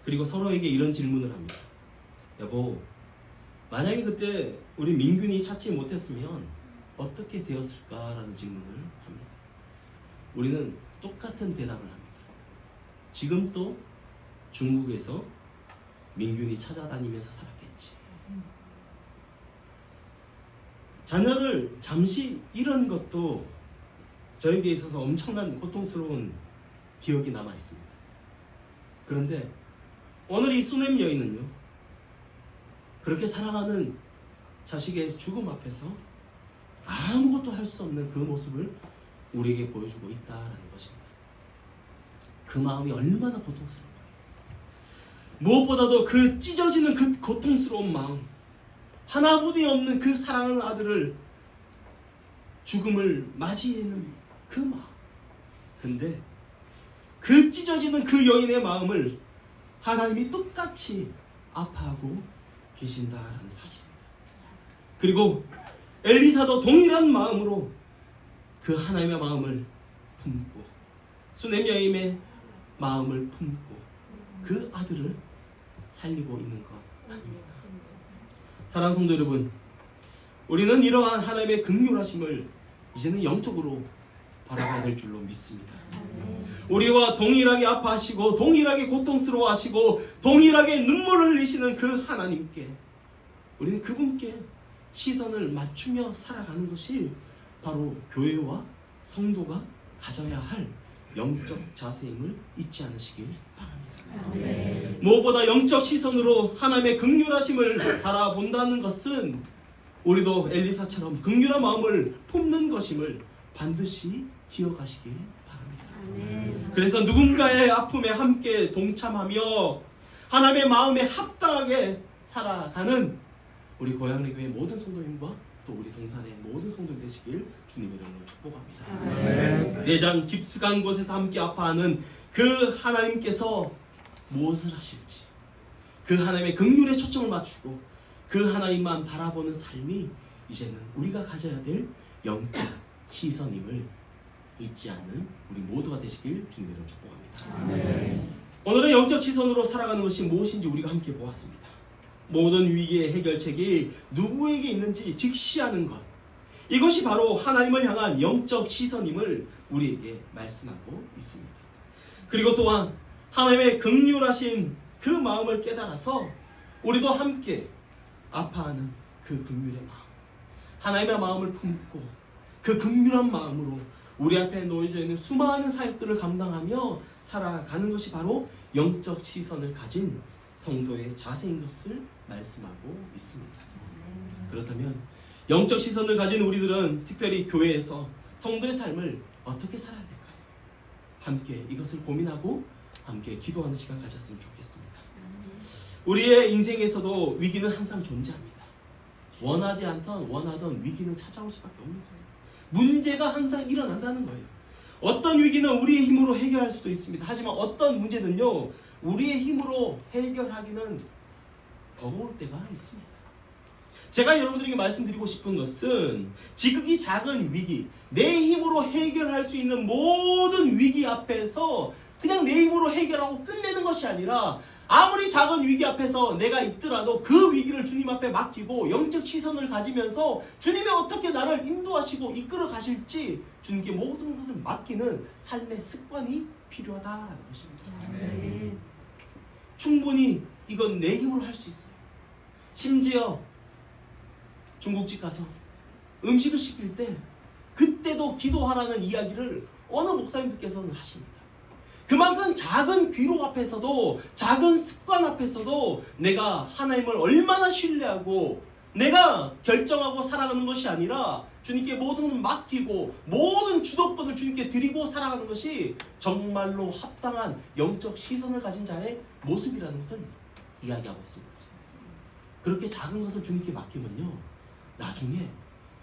그리고 서로에게 이런 질문을 합니다. 여보, 만약에 그때 우리 민균이 찾지 못했으면 어떻게 되었을까라는 질문을 합니다. 우리는 똑같은 대답을 합니다. 지금 또 중국에서 민균이 찾아다니면서 살았겠지. 자녀를 잠시 잃은 것도 저에게 있어서 엄청난 고통스러운 기억이 남아 있습니다. 그런데 오늘 이 수넴 여인은요, 그렇게 사랑하는 자식의 죽음 앞에서 아무것도 할 수 없는 그 모습을 우리에게 보여주고 있다라는 것입니다. 그 마음이 얼마나 고통스러운가요? 무엇보다도 그 찢어지는 그 고통스러운 마음, 하나뿐이 없는 그 사랑하는 아들을 죽음을 맞이하는 그 마음. 근데 그 찢어지는 그 여인의 마음을 하나님이 똑같이 아파하고 계신다라는 사실입니다. 그리고 엘리사도 동일한 마음으로 그 하나님의 마음을 품고 수넴 여인의 마음을 품고 그 아들을 살리고 있는 것 아닙니까? 사랑하는 성도 여러분, 우리는 이러한 하나님의 긍휼하심을 이제는 영적으로 바라봐야 될 줄로 믿습니다. 우리와 동일하게 아파하시고 동일하게 고통스러워하시고 동일하게 눈물을 흘리시는 그 하나님께 우리는 그분께 시선을 맞추며 살아가는 것이 바로 교회와 성도가 가져야 할 영적 자세임을 잊지 않으시길 바랍니다. 무엇보다 영적 시선으로 하나님의 긍휼하심을 바라본다는 것은 우리도 엘리사처럼 긍휼한 마음을 품는 것임을 반드시 기억하시길 바랍니다. 그래서 누군가의 아픔에 함께 동참하며 하나님의 마음에 합당하게 살아가는 우리 고양리 교회 모든 성도님과 또 우리 동산의 모든 성도님 되시길 주님의 이름으로 축복합니다. 내장 깊숙한 곳에서 함께 아파하는 그 하나님께서 무엇을 하실지, 그 하나님의 긍휼에 초점을 맞추고 그 하나님만 바라보는 삶이 이제는 우리가 가져야 될 영적 시선임을 잊지 않는 우리 모두가 되시길 주님의 이름으로 축복합니다. 오늘은 영적 시선으로 살아가는 것이 무엇인지 우리가 함께 보았습니다. 모든 위기의 해결책이 누구에게 있는지 직시하는 것, 이것이 바로 하나님을 향한 영적 시선임을 우리에게 말씀하고 있습니다. 그리고 또한 하나님의 긍휼하신 그 마음을 깨달아서 우리도 함께 아파하는 그 긍휼의 마음, 하나님의 마음을 품고 그 긍휼한 마음으로 우리 앞에 놓여져 있는 수많은 사역들을 감당하며 살아가는 것이 바로 영적 시선을 가진 성도의 자세인 것을 말씀하고 있습니다. 그렇다면 영적 시선을 가진 우리들은 특별히 교회에서 성도의 삶을 어떻게 살아야 될까요? 함께 이것을 고민하고 함께 기도하는 시간 가졌으면 좋겠습니다. 우리의 인생에서도 위기는 항상 존재합니다. 원하지 않던 원하던 위기는 찾아올 수밖에 없는 거예요. 문제가 항상 일어난다는 거예요. 어떤 위기는 우리의 힘으로 해결할 수도 있습니다. 하지만 어떤 문제는요, 우리의 힘으로 해결하기는 버거울 때가 있습니다. 제가 여러분들에게 말씀드리고 싶은 것은 지극히 작은 위기, 내 힘으로 해결할 수 있는 모든 위기 앞에서 그냥 내 힘으로 해결하고 끝내는 것이 아니라 아무리 작은 위기 앞에서 내가 있더라도 그 위기를 주님 앞에 맡기고 영적 시선을 가지면서 주님이 어떻게 나를 인도하시고 이끌어 가실지 주님께 모든 것을 맡기는 삶의 습관이 필요하다라는 것입니다. 충분히 이건 내 힘으로 할 수 있어요. 심지어 중국집 가서 음식을 시킬 때 그때도 기도하라는 이야기를 어느 목사님들께서는 하십니다. 그만큼 작은 귀로 앞에서도 작은 습관 앞에서도 내가 하나님을 얼마나 신뢰하고 내가 결정하고 살아가는 것이 아니라 주님께 모든 걸 맡기고 모든 주도권을 주님께 드리고 살아가는 것이 정말로 합당한 영적 시선을 가진 자의 모습이라는 것을 이야기하고 있습니다. 그렇게 작은 것을 주님께 맡기면요, 나중에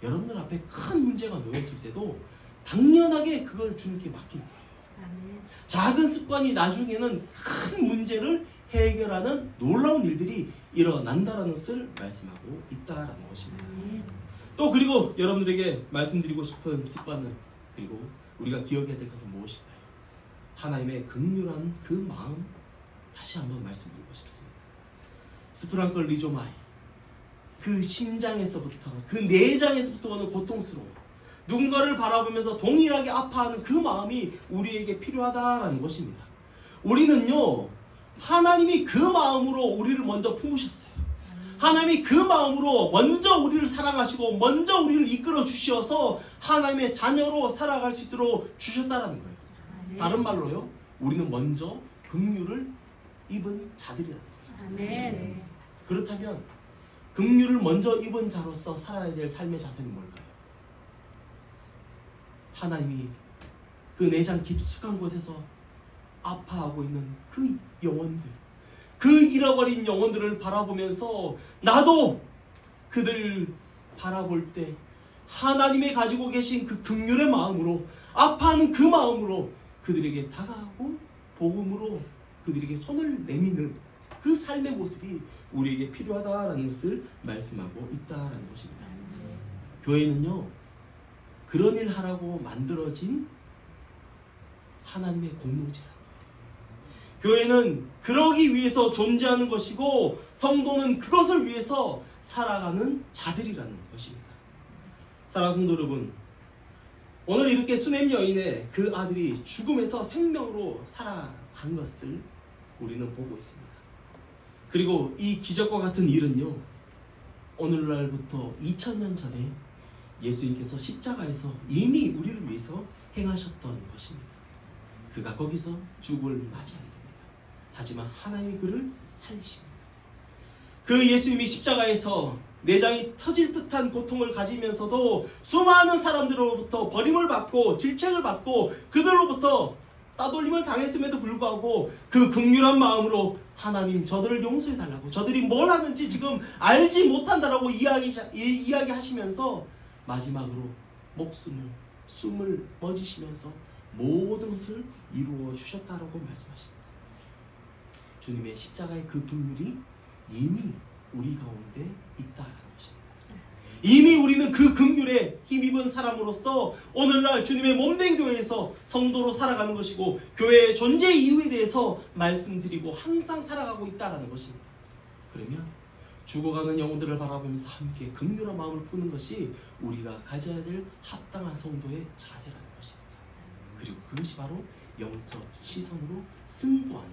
여러분들 앞에 큰 문제가 놓였을 때도 당연하게 그걸 주님께 맡기는 거예요. 작은 습관이 나중에는 큰 문제를 해결하는 놀라운 일들이 일어난다라는 것을 말씀하고 있다라는 것입니다. 또 그리고 여러분들에게 말씀드리고 싶은 습관은, 그리고 우리가 기억해야 될 것은 무엇일까요? 하나님의 긍휼한 그 마음 다시 한번 말씀드리고 싶습니다. 스프랑클 리조마이, 그 심장에서부터, 그 내장에서부터 오는 고통스러움, 누군가를 바라보면서 동일하게 아파하는 그 마음이 우리에게 필요하다라는 것입니다. 우리는요, 하나님이 그 마음으로 우리를 먼저 품으셨어요. 하나님이 그 마음으로 먼저 우리를 사랑하시고 먼저 우리를 이끌어 주셔서 하나님의 자녀로 살아갈 수 있도록 주셨다라는 거예요. 다른 말로요, 우리는 먼저 긍휼을 입은 자들이라는 거예요. 아멘. 그렇다면 긍휼을 먼저 입은 자로서 살아야 될 삶의 자세는 뭘까요? 하나님이 그 내장 깊숙한 곳에서 아파하고 있는 그 영혼들, 그 잃어버린 영혼들을 바라보면서 나도 그들 바라볼 때 하나님이 가지고 계신 그 긍휼의 마음으로, 아파하는 그 마음으로 그들에게 다가가고 복음으로 그들에게 손을 내미는 그 삶의 모습이 우리에게 필요하다라는 것을 말씀하고 있다라는 것입니다. 교회는요, 그런 일 하라고 만들어진 하나님의 공동체라는 거예요. 교회는 그러기 위해서 존재하는 것이고, 성도는 그것을 위해서 살아가는 자들이라는 것입니다. 사랑하는 성도 여러분, 오늘 이렇게 수넴 여인의 그 아들이 죽음에서 생명으로 살아간 것을 우리는 보고 있습니다. 그리고 이 기적과 같은 일은요, 오늘날부터 2000년 전에 예수님께서 십자가에서 이미 우리를 위해서 행하셨던 것입니다. 그가 거기서 죽음을 맞이하게 됩니다. 하지만 하나님이 그를 살리십니다. 그 예수님이 십자가에서 내장이 터질 듯한 고통을 가지면서도 수많은 사람들로부터 버림을 받고 질책을 받고 그들로부터 따돌림을 당했음에도 불구하고 그 긍휼한 마음으로 하나님, 저들을 용서해달라고, 저들이 뭘 하는지 지금 알지 못한다라고 이야기하시면서 마지막으로 숨을 멎으시면서 모든 것을 이루어 주셨다라고 말씀하십니다. 주님의 십자가의 그 긍휼이 이미 우리 가운데 있다라는 것입니다. 이미 우리는 그 긍휼에 힘입은 사람으로서 오늘날 주님의 몸된 교회에서 성도로 살아가는 것이고, 교회의 존재 이유에 대해서 말씀드리고 항상 살아가고 있다라는 것입니다. 그러면 죽어가는 영혼들을 바라보면서 함께 긍휼한 마음을 푸는 것이 우리가 가져야 될 합당한 성도의 자세라는 것입니다. 그리고 그것이 바로 영적 시선으로 승부하는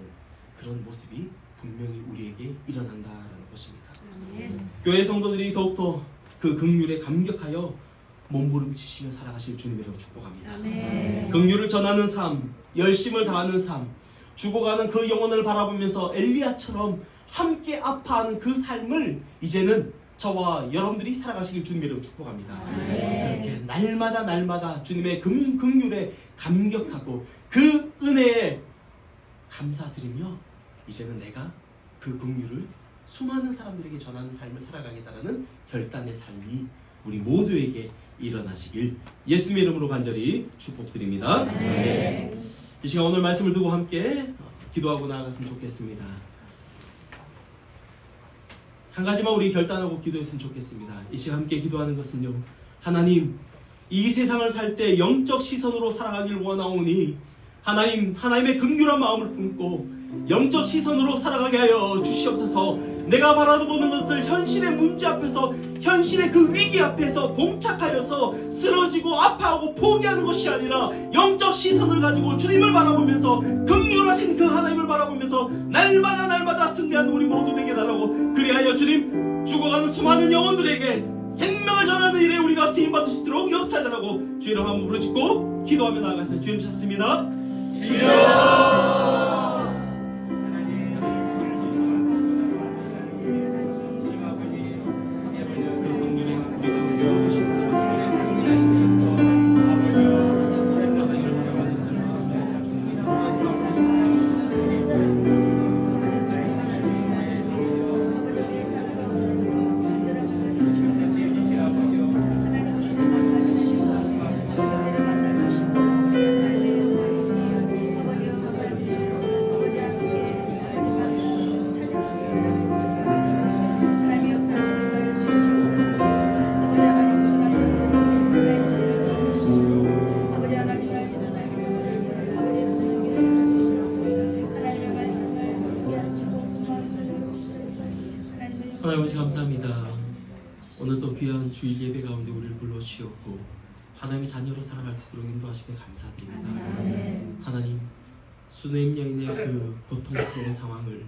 그런 모습이 분명히 우리에게 일어난다라는 것입니다. 교회 성도들이 더욱더 그 긍휼에 감격하여 몸부림치시며 살아가실 주님이라고 축복합니다. 긍휼을 전하는 삶, 열심을 다하는 삶, 죽어가는 그 영혼을 바라보면서 엘리야처럼 함께 아파하는 그 삶을 이제는 저와 여러분들이 살아가시길 주님이라고 축복합니다. 그렇게 날마다 주님의 긍휼에 감격하고 그 은혜에 감사드리며 이제는 내가 그 긍휼을 수많은 사람들에게 전하는 삶을 살아가겠다라는 결단의 삶이 우리 모두에게 일어나시길 예수님의 이름으로 간절히 축복드립니다. 네. 이 시간 오늘 말씀을 두고 함께 기도하고 나아갔으면 좋겠습니다. 한 가지만 우리 결단하고 기도했으면 좋겠습니다. 이 시간 함께 기도하는 것은요, 하나님, 이 세상을 살 때 영적 시선으로 살아가길 원하오니 하나님의 긍휼한 마음을 품고 영적 시선으로 살아가게 하여 주시옵소서. 내가 바라보는 것을 현실의 문제 앞에서, 현실의 그 위기 앞에서 봉착하여서 쓰러지고 아파하고 포기하는 것이 아니라 영적 시선을 가지고 주님을 바라보면서, 긍휼하신 그 하나님을 바라보면서 날마다 승리하는 우리 모두 되게 달라고, 그리하여 주님, 죽어가는 수많은 영혼들에게 생명을 전하는 일에 우리가 쓰임받을 수 있도록 역사해달라고 주의 이름 한번 부르짖고 기도하며 나아가겠습니다. 주님 찾습니다. 그 긍휼에 우리가 모두 시선을 하나님 아버지 감사합니다. 오늘도 귀한 주일 예배 가운데 우리를 불러주시었고 하나님의 자녀로 살아갈 수 있도록 인도하심에 감사드립니다. 하나님, 수냄 여인의 그 고통스러운 상황을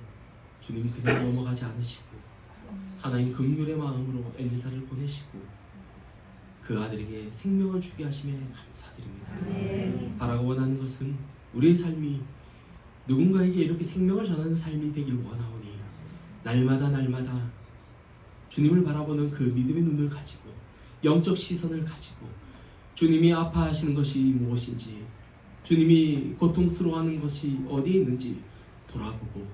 주님 그냥 넘어가지 않으시고 하나님 긍휼의 마음으로 엘리사를 보내시고 그 아들에게 생명을 주게 하심에 감사드립니다. 바라고 원하는 것은 우리의 삶이 누군가에게 이렇게 생명을 전하는 삶이 되길 원하오니 날마다 주님을 바라보는 그 믿음의 눈을 가지고 영적 시선을 가지고 주님이 아파하시는 것이 무엇인지, 주님이 고통스러워하는 것이 어디에 있는지 돌아보고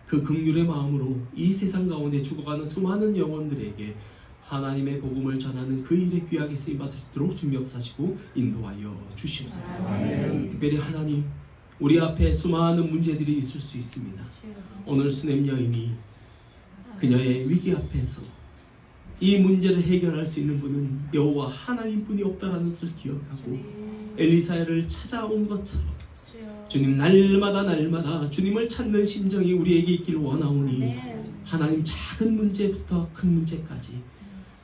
그 긍휼의 마음으로 이 세상 가운데 죽어가는 수많은 영혼들에게 하나님의 복음을 전하는 그 일에 귀하게 쓰임받을 수 있도록 주님 역사하시고 인도하여 주시옵소서. 특별히 하나님, 우리 앞에 수많은 문제들이 있을 수 있습니다. 오늘 수냄 여인이 그녀의 위기 앞에서 이 문제를 해결할 수 있는 분은 여호와 하나님뿐이 없다라는 것을 기억하고 엘리사를 찾아온 것처럼 주님 날마다 주님을 찾는 심정이 우리에게 있길 원하오니 하나님, 작은 문제부터 큰 문제까지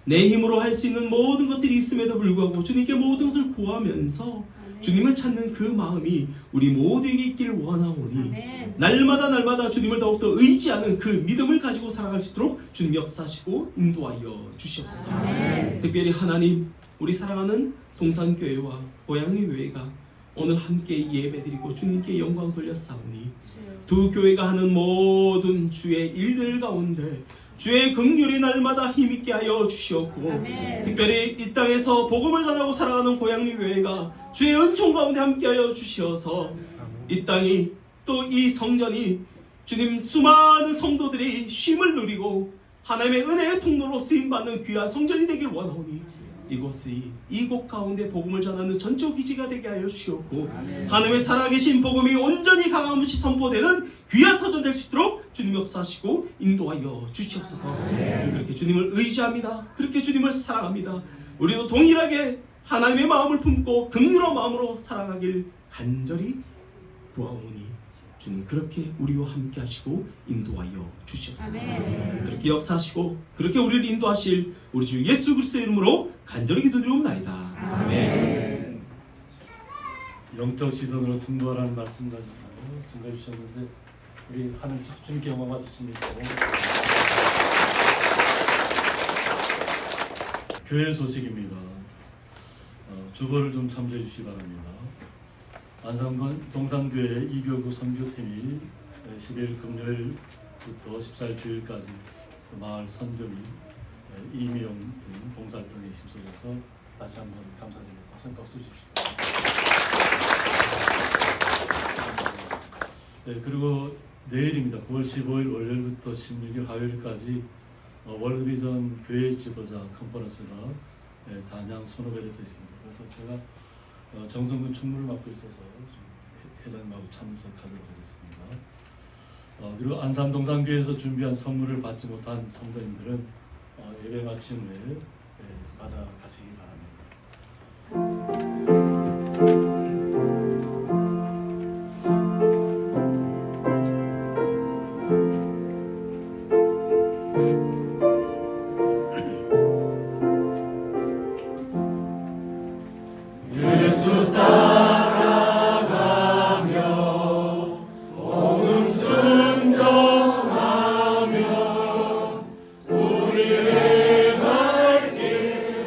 내 힘으로 할 수 있는 모든 것들이 있음에도 불구하고 주님께 모든 것을 구하면서 주님을 찾는 그 마음이 우리 모두에게 있길 원하오니 날마다 주님을 더욱더 의지하는 그 믿음을 가지고 살아갈 수 있도록 주님 역사하시고 인도하여 주시옵소서. 특별히 하나님, 우리 사랑하는 동산교회와 고양리교회가 오늘 함께 예배드리고 주님께 영광 돌렸사오니 두 교회가 하는 모든 주의 일들 가운데 주의 긍휼이 날마다 힘있게 하여 주시옵고 특별히 이 땅에서 복음을 전하고 살아가는 고양리교회가 주의 은총 가운데 함께하여 주시어서 이 땅이 또 이 성전이 주님 수많은 성도들이 쉼을 누리고 하나님의 은혜의 통로로 쓰임받는 귀한 성전이 되길 원하오니 이곳이 이곳 가운데 복음을 전하는 전초 기지가 되게 하여 주시옵고 하나님의 살아계신 복음이 온전히 강함없이 선포되는 귀한 터전 될 수 있도록 주님 역사하시고 인도하여 주시옵소서. 그렇게 주님을 의지합니다. 그렇게 주님을 사랑합니다. 우리도 동일하게 하나님의 마음을 품고 긍휼한 마음으로 살아가길 간절히 구하오니 주님 그렇게 우리와 함께 하시고 인도하여 주시옵소서. 그렇게 역사하시고 그렇게 우리를 인도하실 우리 주 예수 그리스도의 이름으로 간절히 기도드리옵나이다. 아멘. 영적 시선으로 승부하라는 말씀 가지고 증거해 주셨는데 우리 하늘 주님께 영광 받으십니다. 교회 소식입니다. 주보를 좀 참조해 주시기 바랍니다. 안산군 동산교회 이교구 선교팀이 11일 금요일부터 14일 주일까지 마을 선교 및 이미용 등 봉사활동에 힘써줘서 다시 한번 감사드립니다. 박수 한번 주십시오. 네, 그리고 내일입니다. 9월 15일 월요일부터 16일 화요일까지 월드비전 교회 지도자 컨퍼런스가 단양 손오벨에서 있습니다. 그래서 제가 정성군 총무를 맡고 있어서 회장님하고 참석하도록 하겠습니다. 그리고 안산 동산교회에서 준비한 선물을 받지 못한 성도님들은 예배 마친 후에 받아가시기 바랍니다. 우리의 갈 길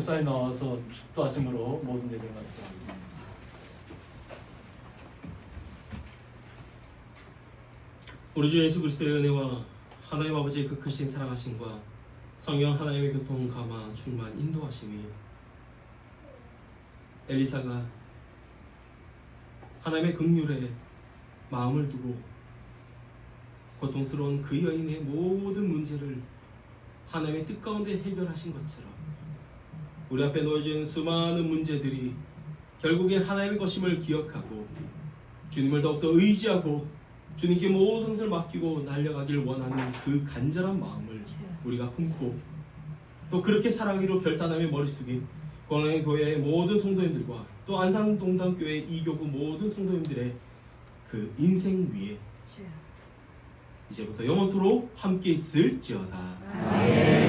목사님 나와서 축도하심으로 모든 예배를 마치도록 하겠습니다. 우리 주 예수 그리스도의 은혜와 하나님 아버지의 그 크신 사랑하심과 성령 하나님의 교통 감화 충만 인도하심이 엘리사가 하나님의 긍휼에 마음을 두고 고통스러운 그 여인의 모든 문제를 하나님의 뜻 가운데 해결하신 것처럼 우리 앞에 놓여져 있는 수많은 문제들이 결국엔 하나님의 것임을 기억하고 주님을 더욱더 의지하고 주님께 모든 것을 맡기고 날려가길 원하는 그 간절한 마음을 우리가 품고 또 그렇게 살아가기로 결단하며 머리 숙인 광양의 교회의 모든 성도님들과 또 안산동담교회 이교구 모든 성도님들의 그 인생 위에 이제부터 영원토록 함께 있을지어다.